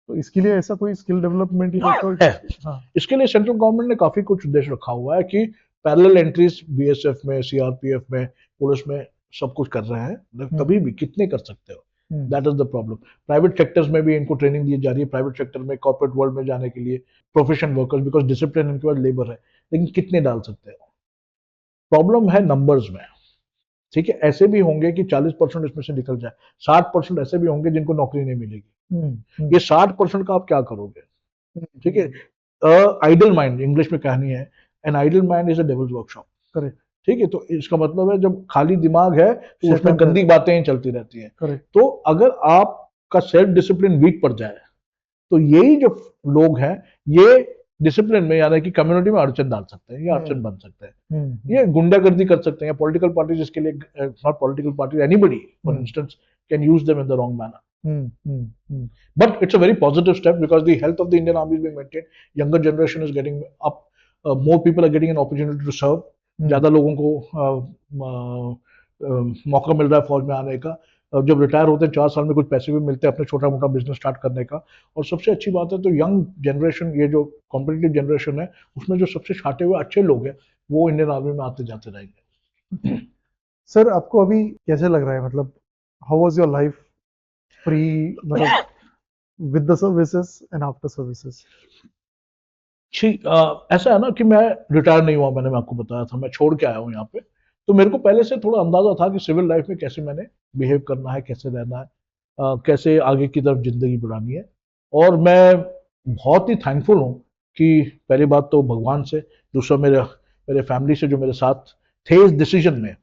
Speaker 1: तो इसके लिए ऐसा कोई स्किल डेवलपमेंट
Speaker 2: है।
Speaker 1: हाँ
Speaker 2: इसके लिए सेंट्रल गवर्नमेंट ने काफी कुछ उद्देश्य रखा हुआ है कि पैरेलल एंट्रीज बीएसएफ में, सीआरपीएफ में, पुलिस में सब कुछ कर रहे हैं। कभी भी कितने कर सकते हो, that is the problem. Private sectors में भी इनको ट्रेनिंग दी जा रही है, प्राइवेट सेक्टर में, कॉर्पोरेट वर्ल्ड में जाने के लिए, प्रोफेशन वर्कर्स, बिकॉज डिसिप्लिन इनके पास लेबर है। लेकिन कितने डाल सकते हो? प्रॉब्लम है नंबर्स में। ठीक है, ऐसे भी होंगे कि 40% इसमें से निकल जाए, 60% ऐसे भी होंगे जिनको नौकरी नहीं मिलेगी। ये 60% का आप क्या करोगे? ठीक है, आइडल माइंड इंग्लिश में कहानी है, an idle mind is a devil's workshop.
Speaker 1: Correct.
Speaker 2: ठीक है, तो इसका मतलब है जब खाली दिमाग है तो उसमें गंदी बातें ही चलती रहती हैं।
Speaker 1: करेक्ट।
Speaker 2: तो अगर आपका सेल्फ डिसिप्लिन वीक पड़ जाए तो यही जो लोग हैं ये डिसिप्लिन में, यानी कि कम्युनिटी में अड़चन डाल सकते हैं, या अड़चन बन सकते हैं, ये गुंडागर्दी कर सकते हैं, या पॉलिटिकल पार्टीज इसके लिए, not political party, anybody for instance can use them in the wrong manner. But it's a very positive step because the health of the Indian Army is being maintained. Younger generation is getting up. More people are getting an opportunity to serve. ज्यादा लोगों को मौका मिल रहा है फौज में आने का। जब रिटायर होते हैं 4 साल में कुछ पैसे भी मिलते हैं अपने छोटा मोटा बिजनेस स्टार्ट करने का। और सबसे अच्छी बात है तो यंग जनरेशन, ये जो कॉम्पिटिटिव जनरेशन है, उसमें जो सबसे छाटे हुए अच्छे लोग हैं वो इंडियन आर्मी में आते जाते रहेंगे।
Speaker 1: सर आपको अभी कैसे लग रहा है, मतलब how was your life pre, मतलब with the services and after services?
Speaker 2: ऐसा है ना कि मैं रिटायर नहीं हुआ, मैंने आपको बताया था, मैं छोड़ के आया हूँ यहाँ पे। तो मेरे को पहले से थोड़ा अंदाजा था कि सिविल लाइफ में कैसे मैंने बिहेव करना है, कैसे रहना है, कैसे आगे की तरफ जिंदगी बढ़ानी है। और मैं बहुत ही थैंकफुल हूँ कि पहली बात तो भगवान से, दूसरा मेरे फैमिली से जो मेरे साथ थे इस डिसीजन में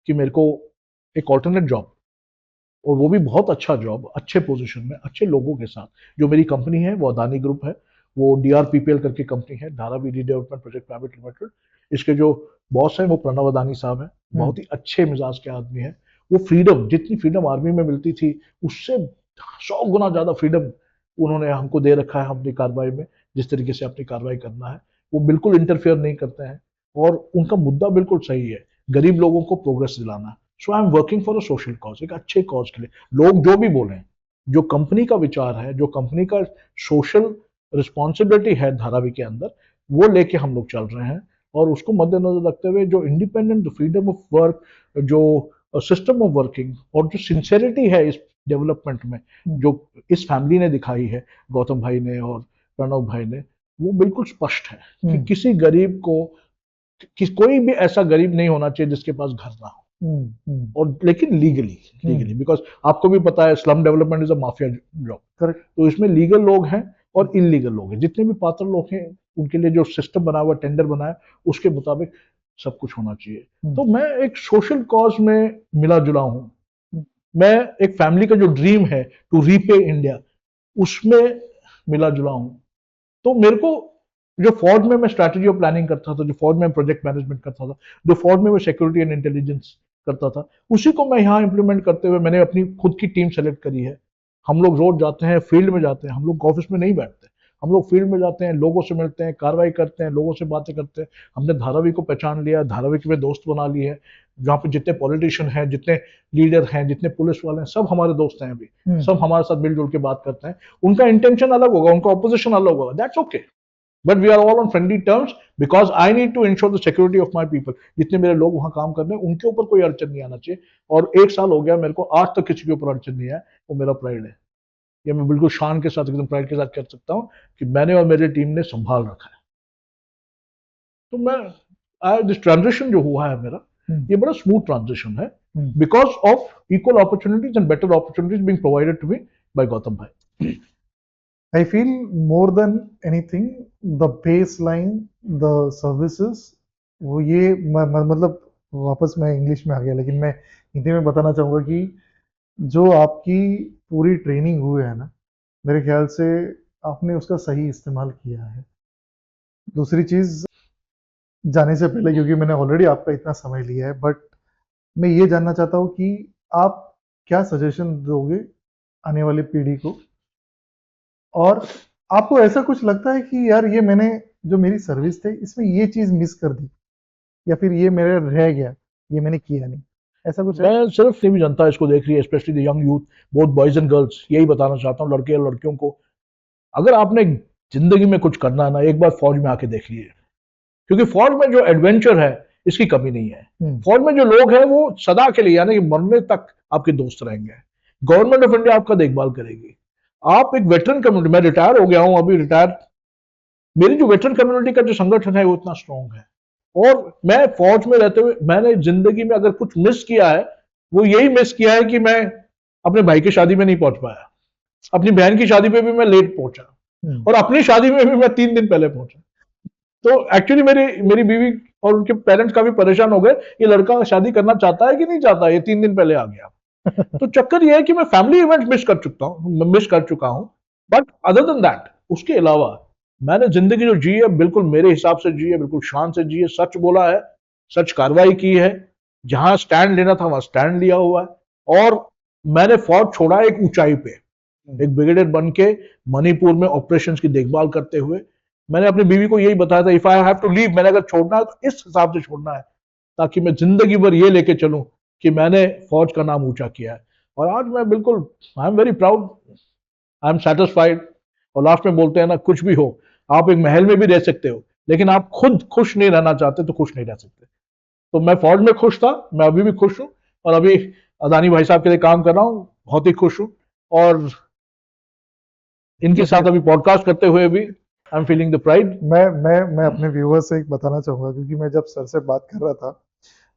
Speaker 2: कि मेरे को एक ऑल्टरनेट जॉब, और वो भी बहुत अच्छा जॉब, अच्छे पोजीशन में, अच्छे लोगों के साथ। जो मेरी कंपनी है वो अदानी ग्रुप है, वो DRPPL करके कंपनी है, Dharavi redevelopment project private limited. इसके जो बॉस है वो प्रणव अदानी साहब है, बहुत ही अच्छे मिजाज के आदमी है। वो फ्रीडम, जितनी फ्रीडम आर्मी में मिलती थी उससे 100 गुना ज्यादा फ्रीडम उन्होंने हमको दे रखा है अपनी कार्रवाई में। जिस तरीके से अपनी कार्रवाई करना है, वो बिल्कुल इंटरफेयर नहीं करते हैं, और उनका मुद्दा बिल्कुल सही है, गरीब लोगों को प्रोग्रेस दिलाना। So I am working for a social cause, एक अच्छे कॉज के लिए। लोग जो भी बोलें, जो कंपनी का विचार है, जो कंपनी का सोशल रिस्पॉन्सिबिलिटी है धारावी के अंदर, वो लेके हम लोग चल रहे हैं। और उसको मद्देनजर रखते हुए जो इंडिपेंडेंट, जो फ्रीडम ऑफ वर्क, जो सिस्टम ऑफ वर्किंग, और जो सिंसेरिटी है इस डेवलपमेंट में, जो इस फैमिली ने दिखाई है, गौतम भाई ने और प्रणव भाई ने, वो बिल्कुल स्पष्ट है कि किसी गरीब को, कोई भी ऐसा गरीब नहीं होना चाहिए जिसके पास घर ना हो। और लेकिन लीगली, बिकॉज आपको भी पता है slum development is a mafia job. Correct. तो इसमें लीगल लोग हैं और इलीगल लोग हैं, जितने भी पात्र लोग हैं उनके लिए जो सिस्टम बना हुआ, टेंडर बना है, उसके मुताबिक सब कुछ होना चाहिए। तो मैं एक सोशल कॉज में मिला जुला हूं, मैं एक फैमिली का जो ड्रीम है टू रीपे इंडिया, उसमें मिला जुला हूं। तो मेरे को जो फौज में मैं स्ट्रैटेजी और प्लानिंग करता था, जो फौज में प्रोजेक्ट मैनेजमेंट करता था, जो फौज में मैं सिक्योरिटी एंड इंटेलिजेंस करता था, उसी को मैं यहाँ इंप्लीमेंट करते हुए मैंने अपनी खुद की टीम सेलेक्ट करी है। हम लोग रोज जाते हैं, फील्ड में जाते हैं, हम लोग ऑफिस में नहीं बैठते, हम लोग फील्ड में जाते हैं, लोगों से मिलते हैं, कार्रवाई करते हैं, लोगों से बातें करते हैं। हमने धारावी को पहचान लिया, धारावी के दोस्त बना लिए हैं, जहाँ पे जितने पॉलिटिशियन हैं, जितने लीडर हैं, जितने पुलिस वाले हैं, सब हमारे दोस्त हैं अभी, सब हमारे साथ मिलजुल के बात करते हैं। उनका इंटेंशन अलग होगा, उनका ऑपोजिशन अलग होगा, that's okay, but we are all on friendly terms, because I need to ensure the security of my people. जितने मेरे लोग वहां काम कर रहे हैं उनके ऊपर कोई अड़चन नहीं आना चाहिए। और 1 साल हो गया मेरे को, आज तक किसी के ऊपर अड़चन नहीं है। वो मेरा प्राइड है, ये मैं बिल्कुल शान के साथ, एकदम प्राइड के साथ कह सकता हूँ कि मैंने और मेरी टीम ने संभाल रखा है। तो मैं दिस ट्रांजिशन जो हुआ है मेरा, ये बड़ा स्मूथ ट्रांजिशन है। because of equal opportunities and better opportunities being provided to me by Gautam bhai.
Speaker 1: I feel more than anything the baseline, the services, वो ये मतलब वापस मैं इंग्लिश में आ गया, लेकिन मैं हिंदी में बताना चाहूँगा कि जो आपकी पूरी ट्रेनिंग हुई है ना, मेरे ख्याल से आपने उसका सही इस्तेमाल किया है। दूसरी चीज़, जाने से पहले, क्योंकि मैंने ऑलरेडी आपका इतना समय लिया है, बट मैं ये जानना चाहता हूँ कि आप क्या सजेशन दोगे आने वाली पीढ़ी को, और आपको ऐसा कुछ लगता है कि यार ये मैंने जो मेरी सर्विस थे इसमें ये चीज़ मिस कर दी, या फिर ये मेरा रह गया, ये मैंने किया नहीं, ऐसा कुछ है?
Speaker 2: मैं सिर्फ भी जनता इसको देख रही है, specially the young youth, both boys and girls, यही बताना चाहता हूँ लड़के और लड़कियों को, अगर आपने जिंदगी में कुछ करना है ना, एक बार फौज में आके देख लीजिए, क्योंकि फौज में जो एडवेंचर है इसकी कमी नहीं है। फौज में जो लोग हैं वो सदा के लिए, यानी कि मरने तक आपके दोस्त रहेंगे। गवर्नमेंट ऑफ इंडिया आपका देखभाल करेगी। आप एक वेटरन कम्युनिटी, मैं रिटायर हो गया हूं अभी, रिटायर, मेरी जो वेटरन कम्युनिटी का जो संगठन है वो इतना स्ट्रांग है, और मैं फौज में रहते हुए मैंने जिंदगी में अगर कुछ मिस किया है वो यही मिस किया है कि मैं अपने भाई की शादी में नहीं पहुंच पाया, अपनी बहन की शादी पे भी मैं लेट पहुंचा, और अपनी शादी में भी मैं 3 दिन पहले पहुंचा। तो एक्चुअली मेरी बीवी और उनके पेरेंट्स काफी परेशान हो गए, ये लड़का शादी करना चाहता है कि नहीं चाहता, ये 3 दिन पहले आ गया। तो चक्कर ये है कि मैं फैमिली इवेंट मिस कर चुका हूं, बट अदर देन दैट, उसके अलावा मैंने जिंदगी जो जी है बिल्कुल मेरे हिसाब से जी है, बिल्कुल शान से जी है, सच बोला है, सच कार्रवाई की है, जहां स्टैंड लेना था वहां स्टैंड लिया हुआ है, और मैंने फौज छोड़ा एक ऊंचाई पे, एक ब्रिगेडियर बन के मणिपुर में ऑपरेशंस की देखभाल करते हुए। मैंने अपनी बीवी को यही बताया था, if I have to leave, मैंने अगर छोड़ना है तो इस हिसाब से छोड़ना है, ताकि मैं जिंदगी भर ये लेके चलूं कि मैंने फौज का नाम ऊंचा किया है। और आज मैं बिल्कुल, I am very proud, I am satisfied. और लास्ट में बोलते हैं ना, कुछ भी हो, आप एक महल में भी रह सकते हो, लेकिन आप खुद खुश नहीं रहना चाहते तो खुश नहीं रह सकते। तो मैं फौज में खुश था, मैं अभी भी खुश हूं, और अभी अदानी भाई साहब के लिए काम कर रहा हूं, बहुत ही खुश हूं, और इनके साथ अभी पॉडकास्ट करते हुए भी I am feeling the pride.
Speaker 1: मैं अपने व्यूअर्स से एक बताना चाहूंगा, क्योंकि मैं जब सर से बात कर रहा था,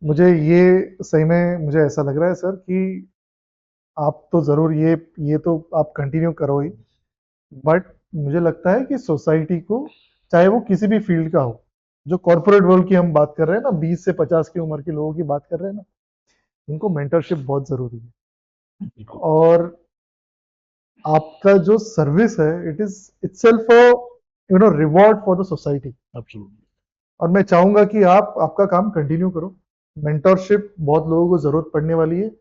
Speaker 1: मुझे ये सही में मुझे ऐसा लग रहा है सर कि आप तो जरूर ये तो आप कंटिन्यू करो ही, बट मुझे लगता है कि सोसाइटी को, चाहे वो किसी भी फील्ड का हो, जो कॉर्पोरेट वर्ल्ड की हम बात कर रहे हैं ना, 20 से 50 की उम्र के लोगों की बात कर रहे हैं ना, इनको मेंटरशिप बहुत जरूरी है। और आपका जो सर्विस है, it is itself reward for the society.
Speaker 2: Absolutely.
Speaker 1: और मैं चाहूंगा कि आपका काम कंटिन्यू करो। मेंटरशिप बहुत लोगों को जरूरत पड़ने वाली है।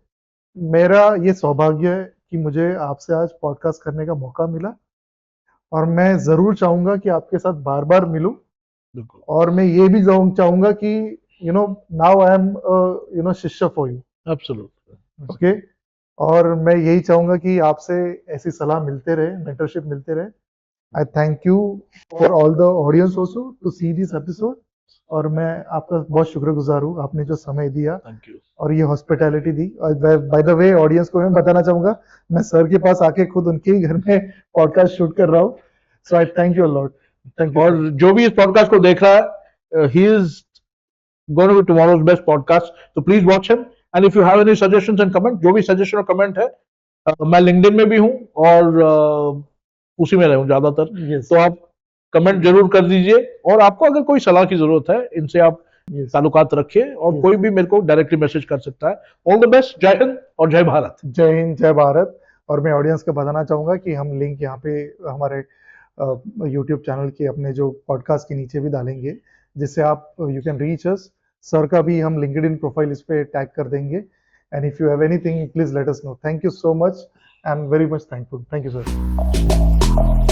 Speaker 1: मेरा ये सौभाग्य है कि मुझे आपसे आज पॉडकास्ट करने का मौका मिला, और मैं जरूर चाहूंगा कि आपके साथ बार बार मिलूं, और मैं ये भी चाहूंगा कि नाउ आई एम शिष्य फॉर यू।
Speaker 2: एब्सोल्युटली।
Speaker 1: ओके। और मैं यही चाहूंगा कि आपसे ऐसी सलाह मिलते रहे, मेंटरशिप मिलते रहे। I thank you for all the audience also to see this episode, और मैं आपका बहुत शुक्रगुजार हूँ, आपने जो समय दिया और ये हॉस्पिटैलिटी दी। और बाय द वे, ऑडियंस को मैं बताना चाहूंगा, मैं सर के पास आके खुद उनके ही घर में पॉडकास्ट शूट कर रहा हूँ। So I thank you lot. Thank you.
Speaker 2: और जो भी इस पॉडकास्ट को देख रहा है, he is going to be tomorrow's best podcast, तो please watch him, and if you have any suggestions and comment, जो भी सजेशन और कमेंट है, मैं लिंक्डइन में भी हूँ और उसी में रहूं ज्यादातर, तो आप कमेंट जरूर कर दीजिए, और आपको अगर कोई सलाह की जरूरत है, इनसे आप ताल्लुकात रखिए, और कोई भी मेरे को डायरेक्टली मैसेज कर सकता है। ऑल द बेस्ट, जय हिंद और जय भारत।
Speaker 1: जय हिंद, जय भारत। और मैं ऑडियंस को बताना चाहूंगा कि हम लिंक यहाँ पे हमारे यूट्यूब चैनल के अपने जो पॉडकास्ट के नीचे भी डालेंगे, जिससे आप you can reach us. Sir का भी हम लिंक्डइन प्रोफाइल इस पे टैग कर देंगे, and if you have anything please let us know. Thank you so much, I am very much thankful. Thank you sir.